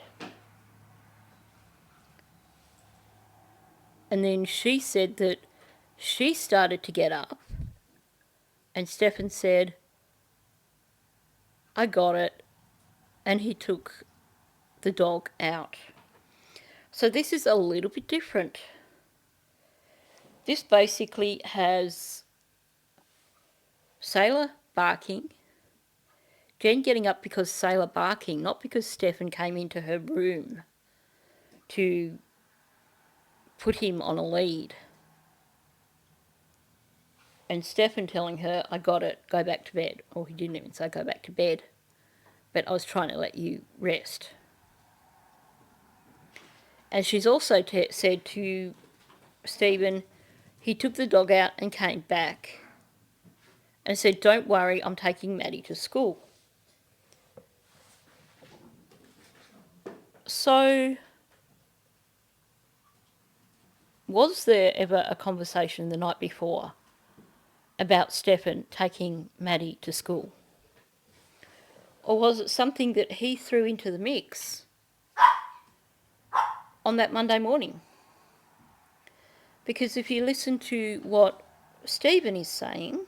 And then she said that she started to get up and Stefan said, I got it, and he took the dog out. So this is a little bit different. This basically has Sailor barking, Jenn getting up because Sailor barking, not because Stefan came into her room to put him on a lead. And Stefan telling her, I got it, go back to bed. Or he didn't even say go back to bed, but I was trying to let you rest. And she's also said to Stephen, he took the dog out and came back and said, don't worry, I'm taking Maddie to school. So, was there ever a conversation the night before about Stefan taking Maddie to school? Or was it something that he threw into the mix on that Monday morning? Because if you listen to what Stephen is saying,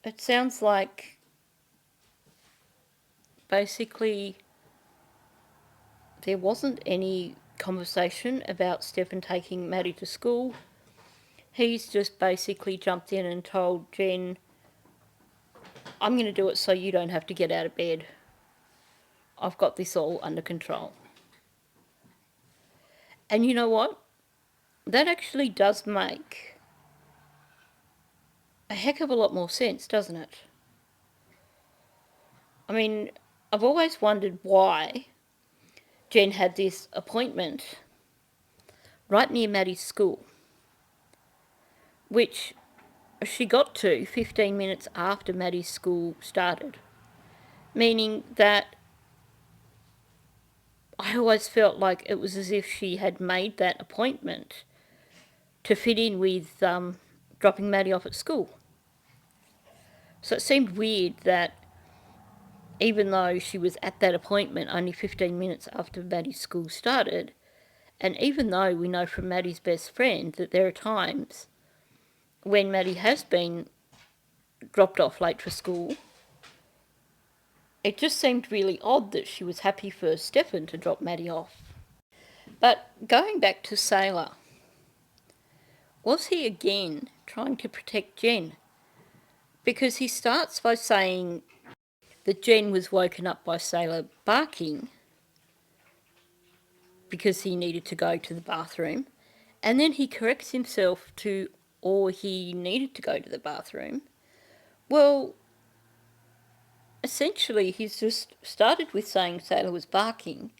it sounds like basically there wasn't any conversation about Stephen taking Maddie to school. He's just basically jumped in and told Jenn, I'm going to do it so you don't have to get out of bed. I've got this all under control. And you know what? That actually does make a heck of a lot more sense, doesn't it? I mean, I've always wondered why Jenn had this appointment right near Maddie's school, which she got to 15 minutes after Maddie's school started, meaning that I always felt like it was as if she had made that appointment to fit in with dropping Maddie off at school. So it seemed weird that even though she was at that appointment only 15 minutes after Maddie's school started, and even though we know from Maddie's best friend that there are times when Maddie has been dropped off late for school, it just seemed really odd that she was happy for Stefan to drop Maddie off. But going back to Sailor, was he again trying to protect Jenn? Because he starts by saying that Jenn was woken up by Sailor barking because he needed to go to the bathroom, and then he corrects himself to, or he needed to go to the bathroom. Well, essentially he's just started with saying Sailor was barking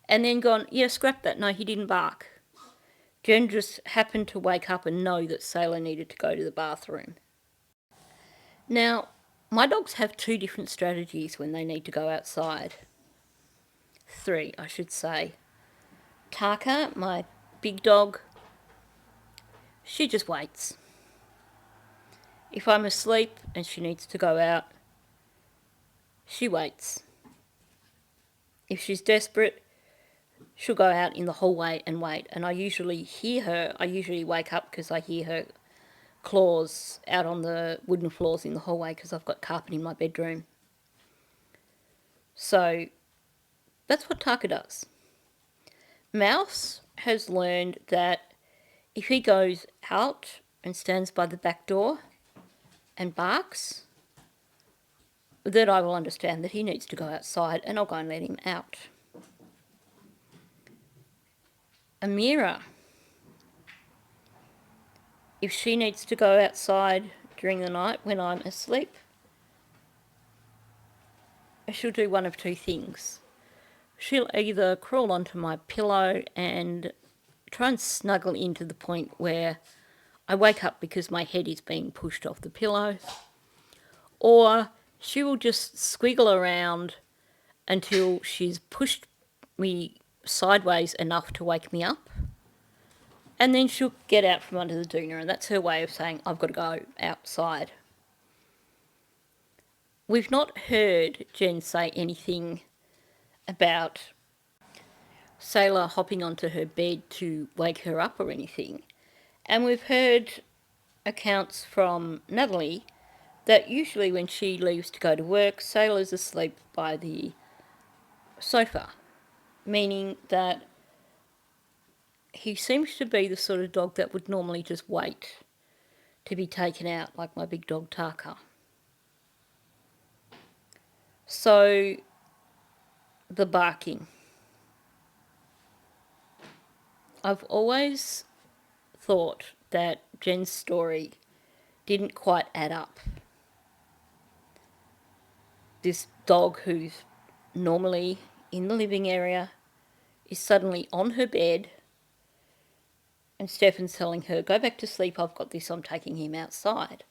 and then gone, yeah, scrap that, no, he didn't bark. Jenn just happened to wake up and know that Sailor needed to go to the bathroom. Now, my dogs have 2 different strategies when they need to go outside. 3, I should say. Taka, my big dog, she just waits. If I'm asleep and she needs to go out, she waits. If she's desperate, she'll go out in the hallway and wait. And I usually hear her, I usually wake up because I hear her claws out on the wooden floors in the hallway because I've got carpet in my bedroom. So that's what Taka does. Mouse has learned that if he goes out and stands by the back door and barks, that I will understand that he needs to go outside and I'll go and let him out. Amira, if she needs to go outside during the night when I'm asleep, she'll do one of 2 things. She'll either crawl onto my pillow and try and snuggle in to the point where I wake up because my head is being pushed off the pillow, or she will just squiggle around until she's pushed me sideways enough to wake me up, and then she'll get out from under the doona, and that's her way of saying, I've got to go outside. We've not heard Jenn say anything about Sailor hopping onto her bed to wake her up or anything. And we've heard accounts from Natalie that usually when she leaves to go to work, Sailor's asleep by the sofa, meaning that he seems to be the sort of dog that would normally just wait to be taken out, like my big dog Taka. So, the barking. I've always thought that Jenn's story didn't quite add up. This dog who's normally in the living area is suddenly on her bed and Stefan's telling her, go back to sleep, I've got this, I'm taking him outside.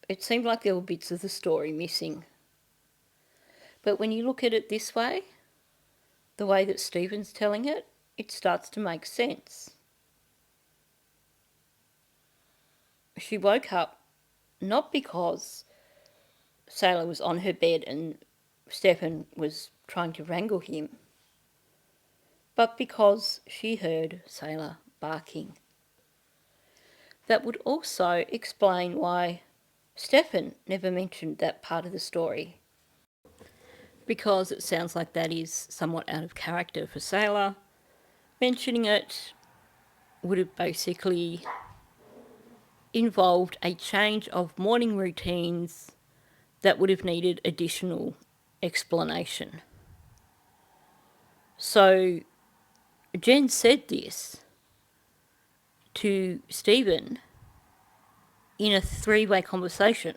It seemed like there were bits of the story missing. But when you look at it this way, the way that Stephen's telling it, it starts to make sense. She woke up not because Sailor was on her bed and Stefan was trying to wrangle him, but because she heard Sailor barking. That would also explain why Stefan never mentioned that part of the story, because it sounds like that is somewhat out of character for Sailor. Mentioning it would have basically involved a change of morning routines that would have needed additional explanation. So Jenn said this to Stephen in a three-way conversation.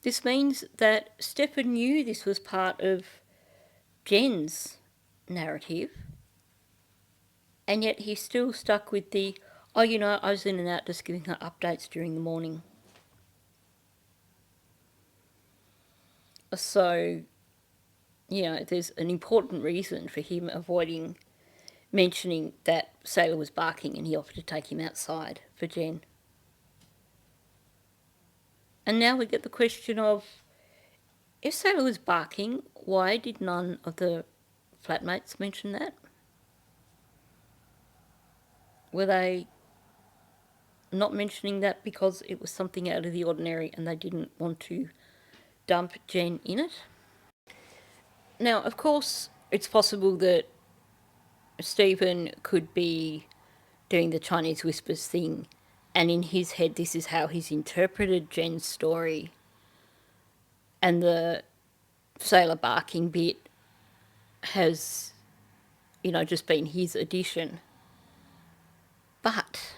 This means that Stefan knew this was part of Jenn's narrative, and yet he still stuck with the, oh, I was in and out just giving her updates during the morning. So, there's an important reason for him avoiding mentioning that Sailor was barking and he offered to take him outside for Jenn. And now we get the question of, if Sailor was barking, why did none of the flatmates mention that? Were they not mentioning that because it was something out of the ordinary and they didn't want to dump Jenn in it? Now, of course, it's possible that Stephen could be doing the Chinese whispers thing, and in his head this is how he's interpreted Jen's story, and the Sailor barking bit has, just been his addition. But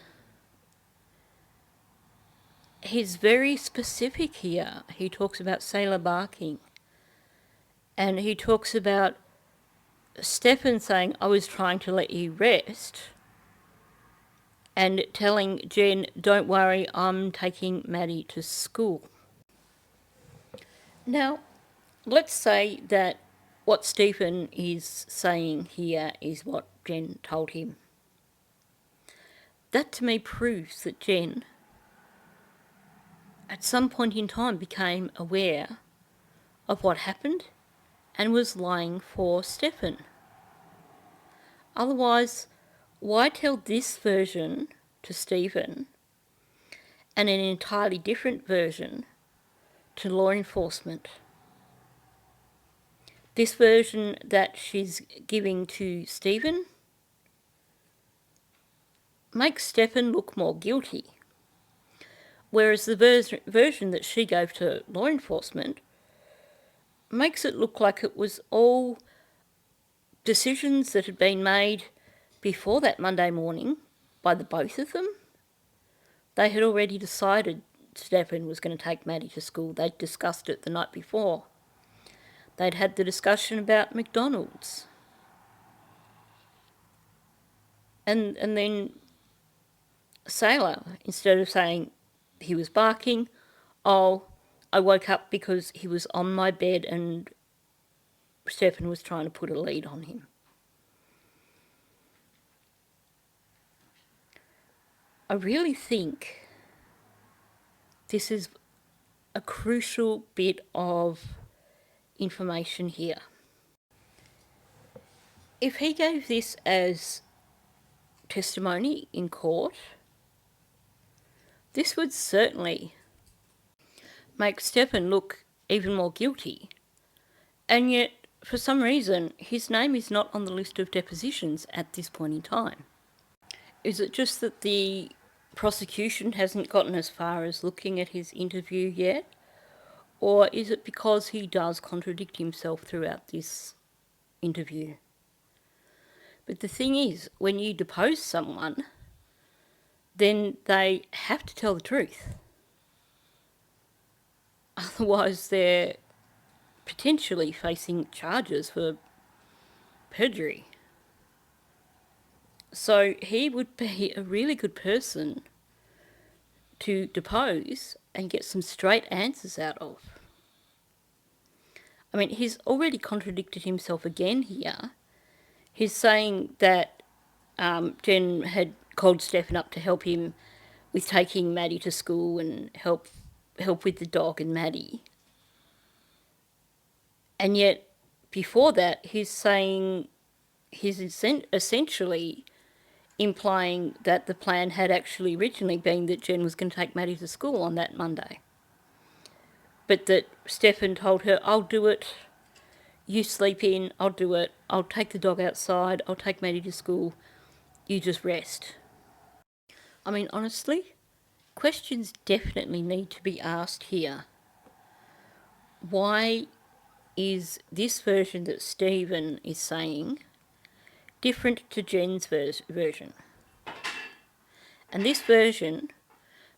he's very specific here. He talks about Sailor barking, and he talks about Stefan saying, I was trying to let you rest, and telling Jenn, don't worry, I'm taking Maddie to school. Now, let's say that what Stephen is saying here is what Jenn told him. That to me proves that Jenn, at some point in time, became aware of what happened and was lying for Stefan. Otherwise, why tell this version to Stephen and an entirely different version to law enforcement? This version that she's giving to Stephen makes Stefan look more guilty, whereas the version that she gave to law enforcement makes it look like it was all decisions that had been made before that Monday morning by the both of them. They had already decided Stefan was going to take Maddie to school. They'd discussed it the night before. They'd had the discussion about McDonald's. And then Sailor, instead of saying he was barking, oh, I woke up because he was on my bed and Stefan was trying to put a lead on him. I really think this is a crucial bit of information here. If he gave this as testimony in court, this would certainly make Stefan look even more guilty. And yet, for some reason, his name is not on the list of depositions at this point in time. Is it just that the prosecution hasn't gotten as far as looking at his interview yet? Or is it because he does contradict himself throughout this interview? But the thing is, when you depose someone, then they have to tell the truth. Otherwise, they're potentially facing charges for perjury. So he would be a really good person to depose and get some straight answers out of. I mean, he's already contradicted himself again here. He's saying that Jenn had called Stefan up to help him with taking Maddie to school and help with the dog and Maddie. And yet, before that, he's saying he's essentially implying that the plan had actually originally been that Jenn was going to take Maddie to school on that Monday. But that Stefan told her, I'll do it, you sleep in, I'll do it, I'll take the dog outside, I'll take Maddie to school, you just rest. I mean, honestly, questions definitely need to be asked here. Why is this version that Stephen is saying different to Jenn's version? And this version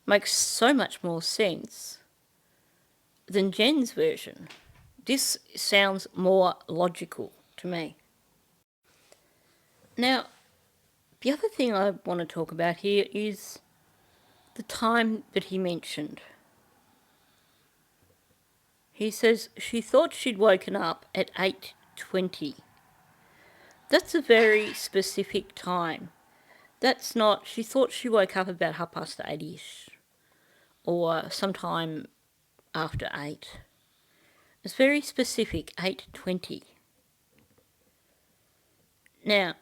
makes so much more sense than Jenn's version. This sounds more logical to me. Now, the other thing I want to talk about here is the time that he mentioned. He says she thought she'd woken up at 8:20. That's a very specific time. That's not, she thought she woke up about 8:30ish or sometime after 8. It's very specific, 8:20. Now,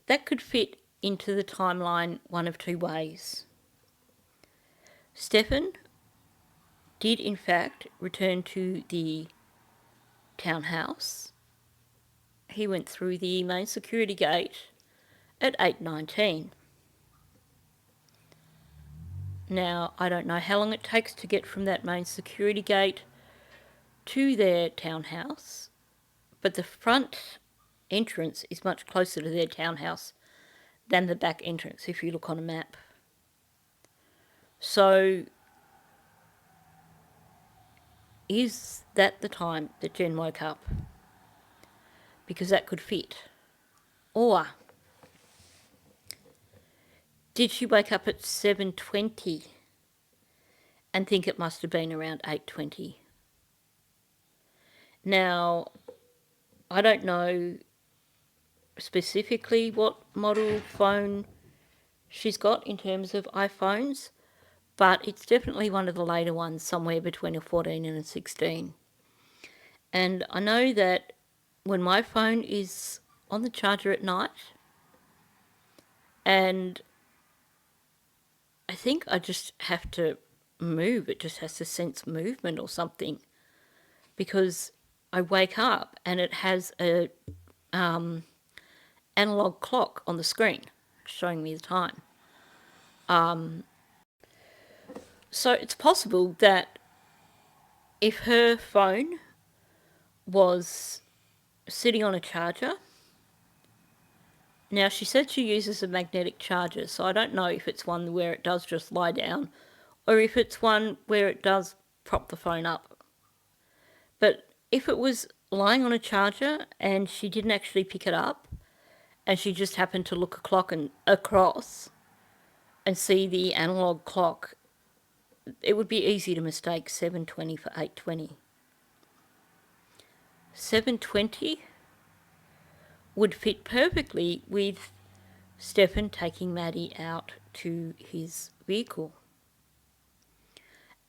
that could fit into the timeline one of two ways. Stefan did in fact return to the townhouse. He went through the main security gate at 8:19. Now, I don't know how long it takes to get from that main security gate to their townhouse, but the front entrance is much closer to their townhouse than the back entrance if you look on a map. So, is that the time that Jenn woke up? Because that could fit. Or did she wake up at 7:20 and think it must have been around 8:20? Now, I don't know specifically what model phone she's got in terms of iPhones, but it's definitely one of the later ones, somewhere between a 14 and a 16. And I know that when my phone is on the charger at night, and I think I just have to move, it just has to sense movement or something, because I wake up and it has a analog clock on the screen showing me the time. So it's possible that if her phone was sitting on a charger, now she said she uses a magnetic charger, so I don't know if it's one where it does just lie down or if it's one where it does prop the phone up. But if it was lying on a charger and she didn't actually pick it up and she just happened to look across and see the analog clock, it would be easy to mistake 7:20 for 8:20. 7:20 would fit perfectly with Stefan taking Maddie out to his vehicle.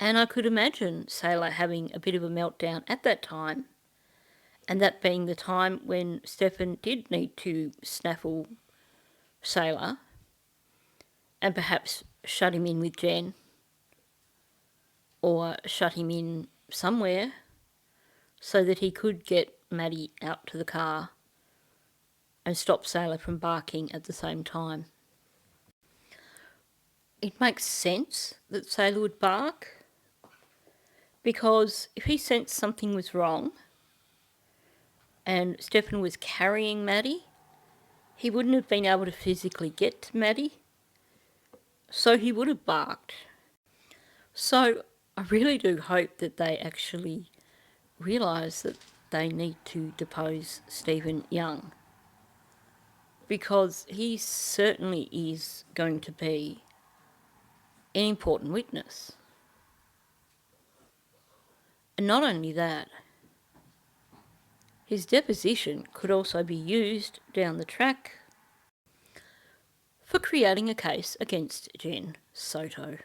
And I could imagine Sailor having a bit of a meltdown at that time, and that being the time when Stefan did need to snaffle Sailor and perhaps shut him in with Jenn, or shut him in somewhere so that he could get Maddie out to the car and stop Sailor from barking at the same time. It makes sense that Sailor would bark, because if he sensed something was wrong and Stefan was carrying Maddie, he wouldn't have been able to physically get to Maddie, so he would have barked. So I really do hope that they actually realise that they need to depose Stephen Young, because he certainly is going to be an important witness. And not only that, his deposition could also be used down the track for creating a case against Jenn Soto.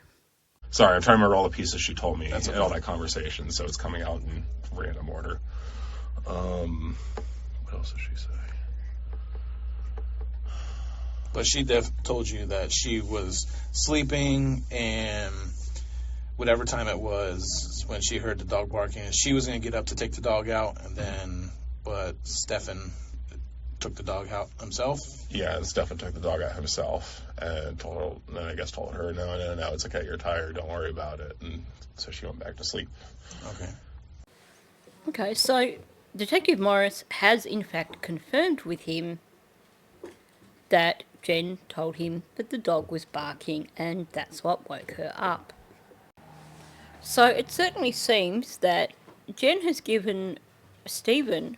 Sorry, I'm trying to remember all the pieces she told me That's in okay. all that conversation, so it's coming out in random order. What else did she say? But she told you that she was sleeping, and whatever time it was when she heard the dog barking, she was going to get up to take the dog out, and then, but Stefan took the dog out himself. Yeah, and Stefan took the dog out himself and told her, no, it's okay, you're tired, don't worry about it. And so she went back to sleep. Okay. Okay, so Detective Morris has in fact confirmed with him that Jenn told him that the dog was barking, and that's what woke her up. So it certainly seems that Jenn has given Stephen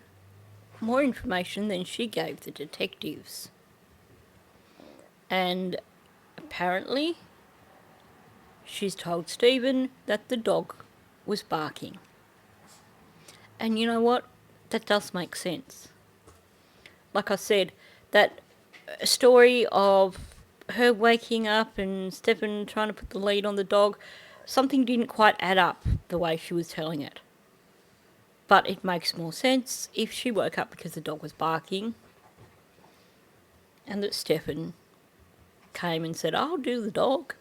more information than she gave the detectives. And apparently, she's told Stephen that the dog was barking. And you know what? That does make sense. Like I said, that story of her waking up and Stephen trying to put the lead on the dog, something didn't quite add up the way she was telling it. But it makes more sense if she woke up because the dog was barking and that Stephen came and said, I'll do the dog.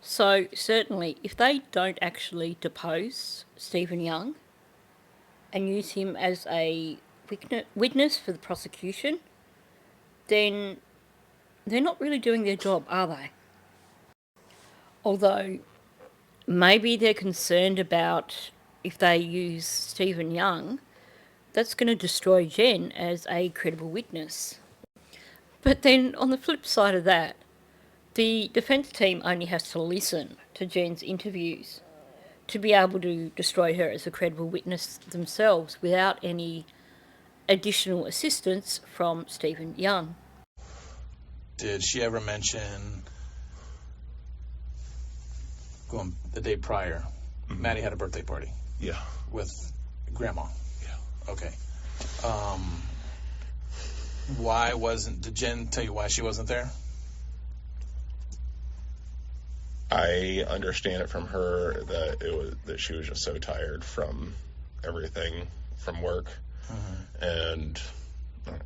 So certainly, if they don't actually depose Stephen Young and use him as a witness for the prosecution, then they're not really doing their job, are they? Although maybe they're concerned about if they use Stephen Young, that's going to destroy Jenn as a credible witness. But then on the flip side of that, the defence team only has to listen to Jenn's interviews to be able to destroy her as a credible witness themselves without any additional assistance from Stephen Young. Did she ever mention going the day prior? Mm-hmm. Maddie had a birthday party. Yeah. With Grandma. Yeah. Okay. Did Jenn tell you why she wasn't there? I understand it from her that she was just so tired from everything from work. Mm-hmm. And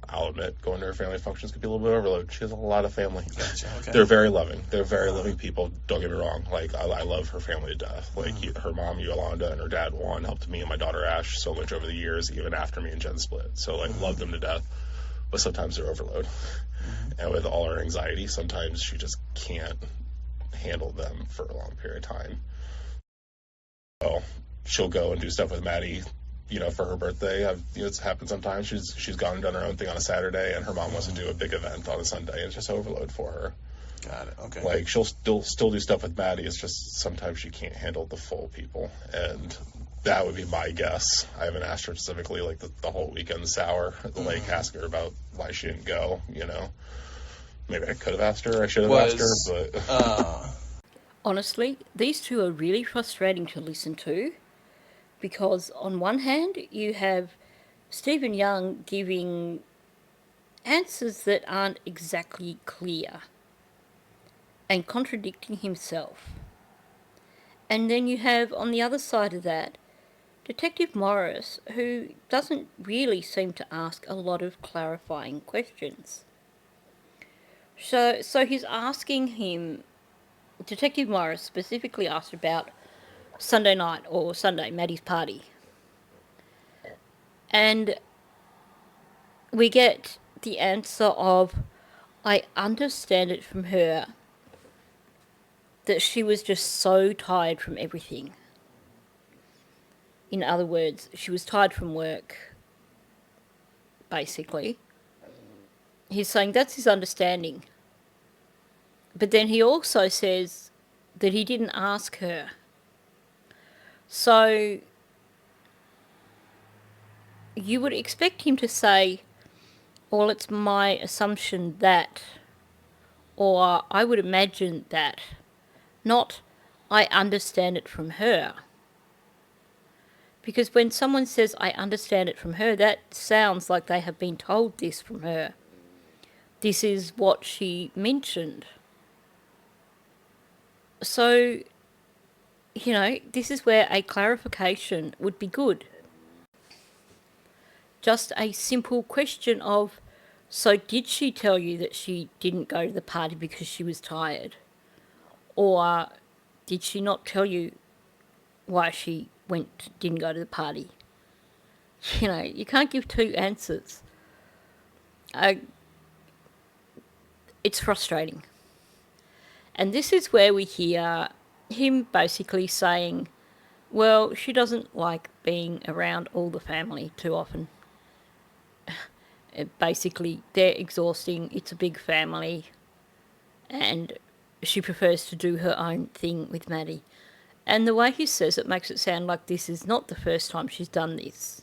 I'll admit, going to her family functions could be a little bit overload. She has a lot of family. Gotcha, okay. They're very loving. They're very loving people. Don't get me wrong. Like, I love her family to death. Like, her mom, Yolanda, and her dad, Juan, helped me and my daughter, Ash, so much over the years, even after me and Jen split. So, like, love them to death. But sometimes they're overload. And with all her anxiety, sometimes she just can't handle them for a long period of time. So she'll go and do stuff with Maddie, for her birthday. It's happened sometimes. She's gone and done her own thing on a Saturday, and her mom wants to do a big event on a Sunday, and it's just overload for her. Got it. Okay. Like, she'll still do stuff with Maddie. It's just sometimes she can't handle the full people, and that would be my guess. I haven't asked her specifically, like, the whole weekend sour at the lake, ask her about why she didn't go, Maybe I could have asked her. I should have asked her, but... Honestly, these two are really frustrating to listen to because on one hand, you have Stephen Young giving answers that aren't exactly clear and contradicting himself. And then you have, on the other side of that, Detective Morris, who doesn't really seem to ask a lot of clarifying questions. So he's asking him, Detective Morris specifically asked about Sunday night or Sunday, Maddie's party. And we get the answer of, I understand it from her that she was just so tired from everything. In other words, she was tired from work, basically. He's saying that's his understanding. But then he also says that he didn't ask her. So you would expect him to say, well, it's my assumption that, or I would imagine that, not I understand it from her. Because when someone says, I understand it from her, that sounds like they have been told this from her. This is what she mentioned. So, this is where a clarification would be good. Just a simple question of, So did she tell you that she didn't go to the party because she was tired? Or did she not tell you why she didn't go to the party? You know, you can't give two answers. It's frustrating. And this is where we hear him basically saying, well, she doesn't like being around all the family too often. Basically, they're exhausting, it's a big family, and she prefers to do her own thing with Maddie. And the way he says it makes it sound like this is not the first time she's done this.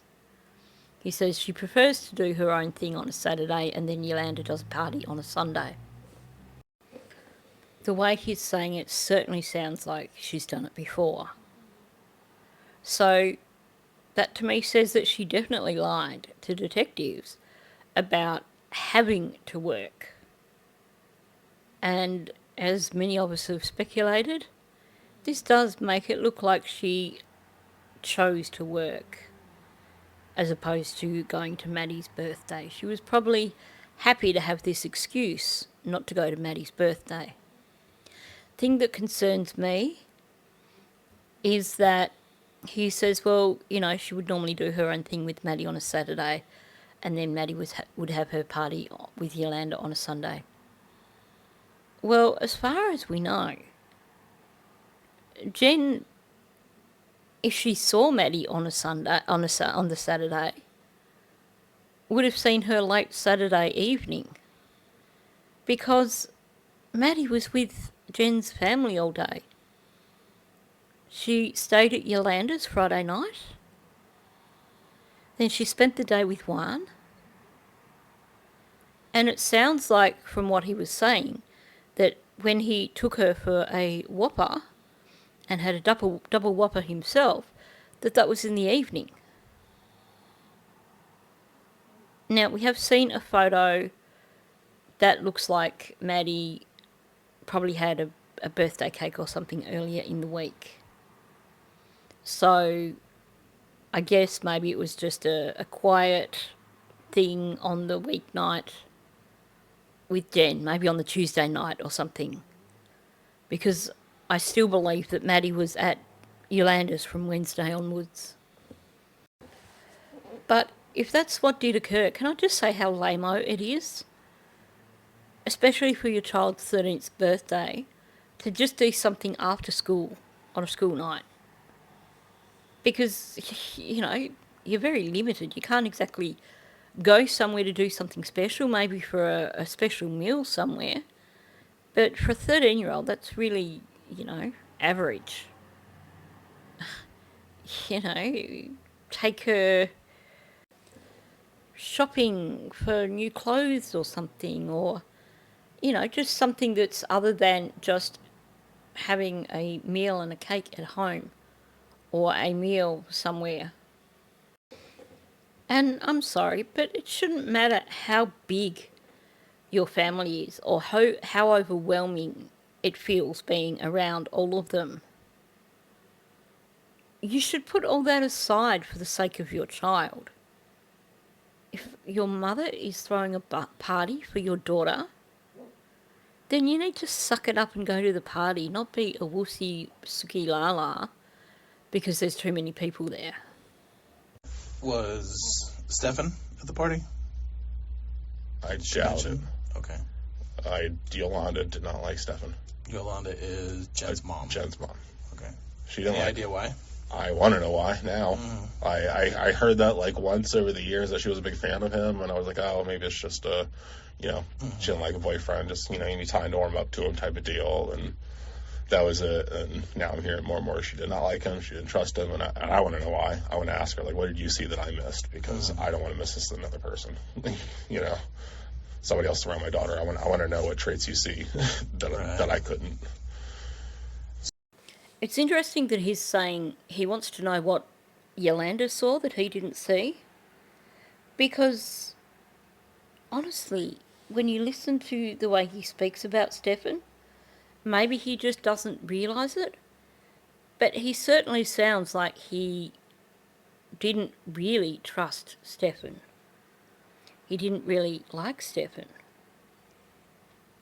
He says she prefers to do her own thing on a Saturday and then Yolanda does a party on a Sunday. The way he's saying it certainly sounds like she's done it before. So that to me says that she definitely lied to detectives about having to work. And as many of us have speculated, this does make it look like she chose to work as opposed to going to Maddie's birthday. She was probably happy to have this excuse not to go to Maddie's birthday. Thing that concerns me is that he says, well, you know, she would normally do her own thing with Maddie on a Saturday, and then Maddie would have her party with Yolanda on a Sunday. Well, as far as we know, Jenn, if she saw Maddie on a Sunday, on the Saturday, would have seen her late Saturday evening, because Maddie was with Jenn's family all day. She stayed at Yolanda's Friday night. Then she spent the day with Juan. And it sounds like, from what he was saying, that when he took her for a Whopper and had a double Whopper himself, that was in the evening. Now, we have seen a photo that looks like Maddie probably had a birthday cake or something earlier in the week. So I guess maybe it was just a quiet thing on the weeknight with Jenn, maybe on the Tuesday night or something. Because I still believe that Maddie was at Yolanda's from Wednesday onwards. But if that's what did occur, can I just say how lame-o it is? Especially for your child's 13th birthday, to just do something after school on a school night. Because, you know, you're very limited. You can't exactly go somewhere to do something special, maybe for a special meal somewhere. But for a 13-year-old, that's really, you know, average. You know, take her shopping for new clothes or something, or, you know, just something that's other than just having a meal and a cake at home or a meal somewhere. And I'm sorry, but it shouldn't matter how big your family is or how overwhelming it feels being around all of them. You should put all that aside for the sake of your child. If your mother is throwing a party for your daughter, then you need to suck it up and go to the party, not be a wussy suki lala because there's too many people there. Was Stefan at the party? I doubt it. Okay. Yolanda did not like Stefan. Yolanda is Jenn's mom. Jenn's mom. Okay. She didn't Any like idea why? I want to know why now. I heard that like once over the years that she was a big fan of him, and I was like, oh, maybe it's just you know, she didn't like a boyfriend, just, you know, you need time to warm up to him type of deal, and that was it. And now I'm hearing more and more she did not like him, she didn't trust him, and I want to know why. I want to ask her, like, what did you see that I missed? Because I don't want to miss this to another person. You know, somebody else around my daughter. I want to know what traits you see that I couldn't. It's interesting that he's saying he wants to know what Yolanda saw that he didn't see. Because, honestly, when you listen to the way he speaks about Stefan, maybe he just doesn't realise it. But he certainly sounds like he didn't really trust Stefan. he didn't really like Stefan.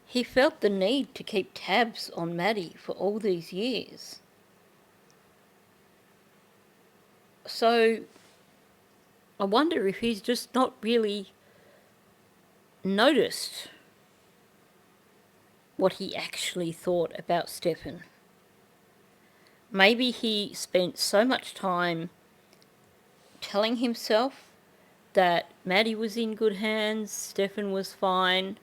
He felt the need to keep tabs on Maddie for all these years. So I wonder if he's just not really noticed what he actually thought about Stefan. Maybe he spent so much time telling himself that Maddie was in good hands, Stefan was fine,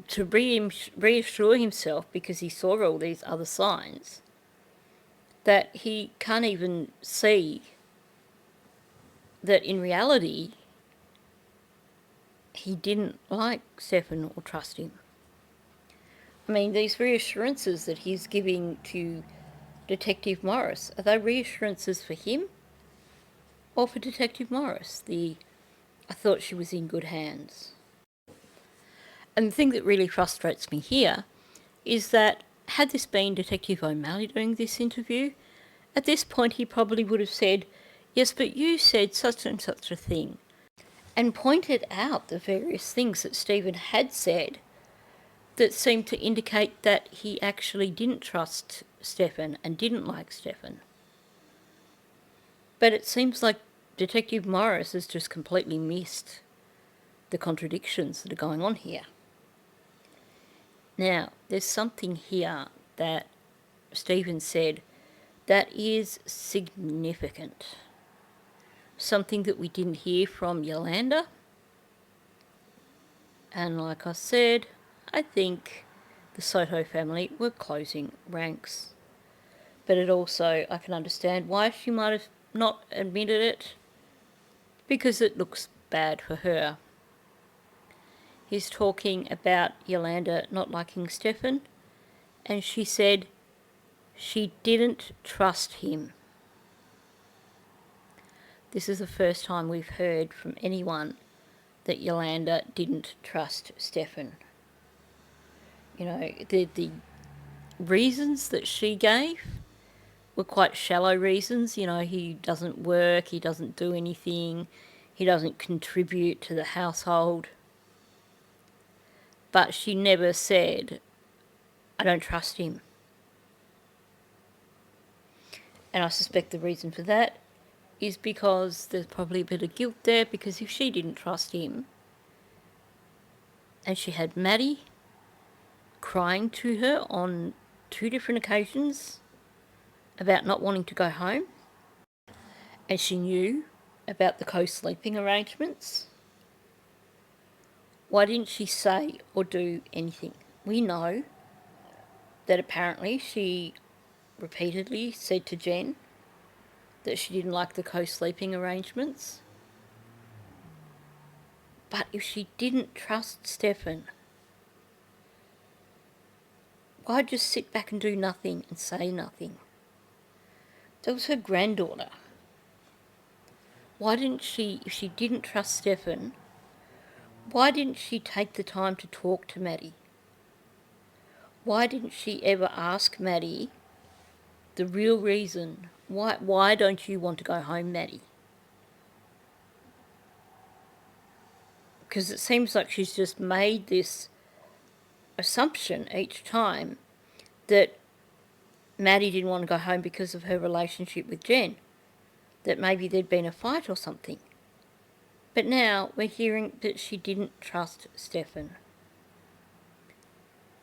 to reassure himself, because he saw all these other signs, that he can't even see that in reality he didn't like Stefan or trust him. I mean, these reassurances that he's giving to Detective Morris, are they reassurances for him or for Detective Morris? I thought she was in good hands. And the thing that really frustrates me here is that had this been Detective O'Malley doing this interview, at this point he probably would have said, yes, but you said such and such a thing, and pointed out the various things that Stephen had said that seemed to indicate that he actually didn't trust Stefan and didn't like Stefan. But it seems like Detective Morris has just completely missed the contradictions that are going on here. Now, there's something here that Stephen said that is significant. Something that we didn't hear from Yolanda. And like I said, I think the Soto family were closing ranks. But it also, I can understand why she might have not admitted it, because it looks bad for her. He's talking about Yolanda not liking Stefan, and she said she didn't trust him. This is the first time we've heard from anyone that Yolanda didn't trust Stefan. You know, the reasons that she gave were quite shallow reasons. You know, he doesn't work, he doesn't do anything, he doesn't contribute to the household. But she never said, I don't trust him. And I suspect the reason for that is because there's probably a bit of guilt there, because if she didn't trust him and she had Maddie crying to her on 2 different occasions about not wanting to go home, and she knew about the co-sleeping arrangements, why didn't she say or do anything? We know that apparently she repeatedly said to Jenn that she didn't like the co-sleeping arrangements. But if she didn't trust Stefan, why just sit back and do nothing and say nothing? That was her granddaughter. Why didn't she, if she didn't trust Stefan, why didn't she take the time to talk to Maddie? Why didn't she ever ask Maddie the real reason? Why don't you want to go home, Maddie? Because it seems like she's just made this assumption each time that Maddie didn't want to go home because of her relationship with Jenn, that maybe there'd been a fight or something. But now we're hearing that she didn't trust Stefan.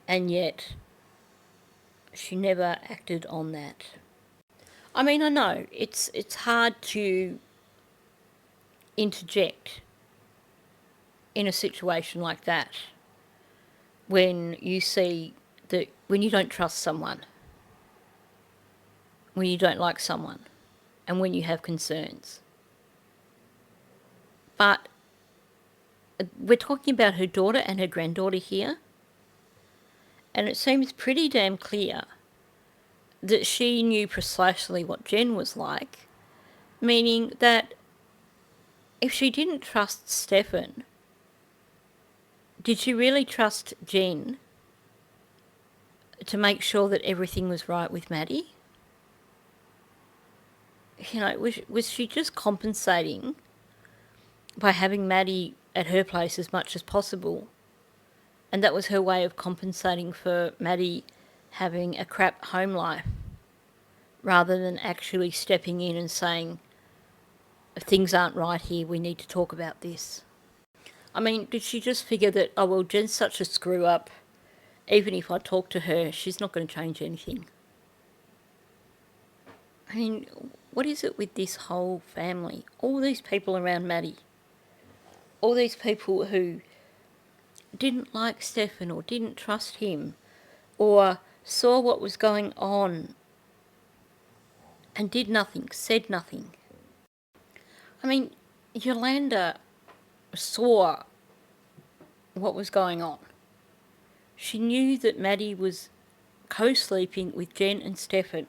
And yet she never acted on that. I mean, I know it's hard to interject in a situation like that when you see that, when you don't trust someone, when you don't like someone, and when you have concerns. But we're talking about her daughter and her granddaughter here, and it seems pretty damn clear that she knew precisely what Jenn was like, meaning that if she didn't trust Stefan, did she really trust Jenn to make sure that everything was right with Maddie? You know, was she just compensating by having Maddie at her place as much as possible. And that was her way of compensating for Maddie having a crap home life, rather than actually stepping in and saying, things aren't right here, we need to talk about this. I mean, did she just figure that, oh, well, Jen's such a screw up, even if I talk to her, she's not going to change anything? I mean, what is it with this whole family? All these people around Maddie. All these people who didn't like Stefan or didn't trust him or saw what was going on and did nothing, said nothing. I mean, Yolanda saw what was going on. She knew that Maddie was co-sleeping with Jenn and Stefan,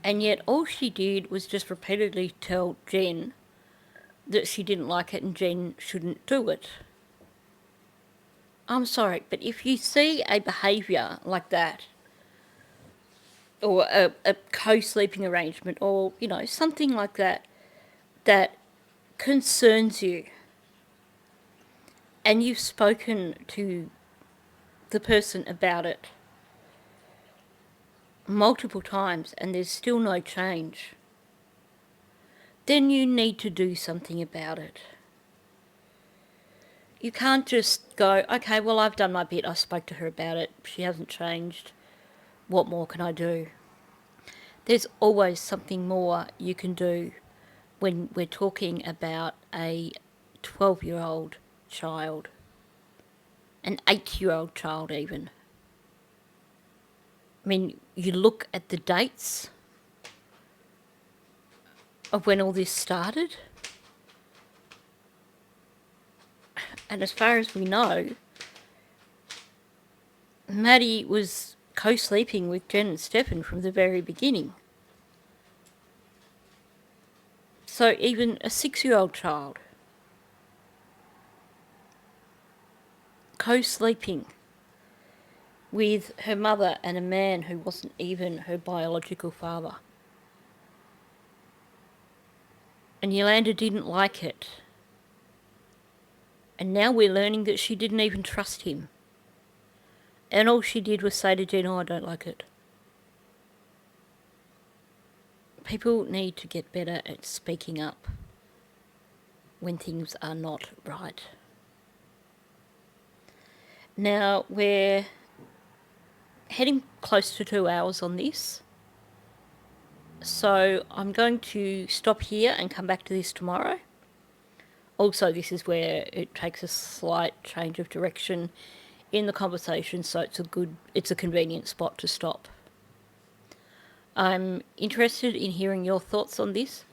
and yet all she did was just repeatedly tell Jenn that she didn't like it and Jenn shouldn't do it. I'm sorry, but if you see a behaviour like that, or a co-sleeping arrangement, or, you know, something like that, that concerns you, and you've spoken to the person about it multiple times and there's still no change, then you need to do something about it. You can't just go, okay, well, I've done my bit, I spoke to her about it, she hasn't changed, what more can I do? There's always something more you can do when we're talking about a 12-year-old child, an 8-year-old child even. I mean, you look at the dates of when all this started, and as far as we know, Maddie was co-sleeping with Jenn and Stefan from the very beginning. So even a 6-year-old child co-sleeping with her mother and a man who wasn't even her biological father. And Yolanda didn't like it. And now we're learning that she didn't even trust him. And all she did was say to Jenn, oh, I don't like it. People need to get better at speaking up when things are not right. Now, we're heading close to 2 hours on this. So I'm going to stop here and come back to this tomorrow. Also, this is where it takes a slight change of direction in the conversation, so it's a convenient spot to stop. I'm interested in hearing your thoughts on this,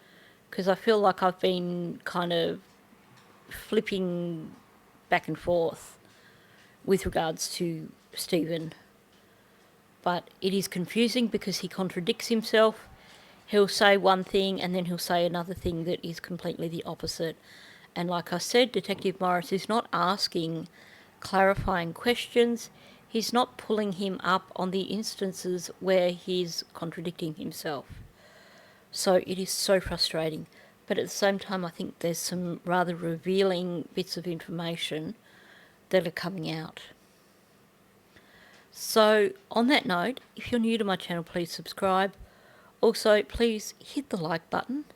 because I feel like I've been kind of flipping back and forth with regards to Stephen. But it is confusing because he contradicts himself. He'll say one thing and then he'll say another thing that is completely the opposite. And like I said, Detective Morris is not asking clarifying questions. He's not pulling him up on the instances where he's contradicting himself. So it is so frustrating. But at the same time, I think there's some rather revealing bits of information that are coming out. So on that note, if you're new to my channel, please subscribe. Also, please hit the like button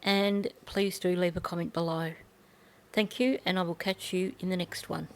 and please do leave a comment below. Thank you, and I will catch you in the next one.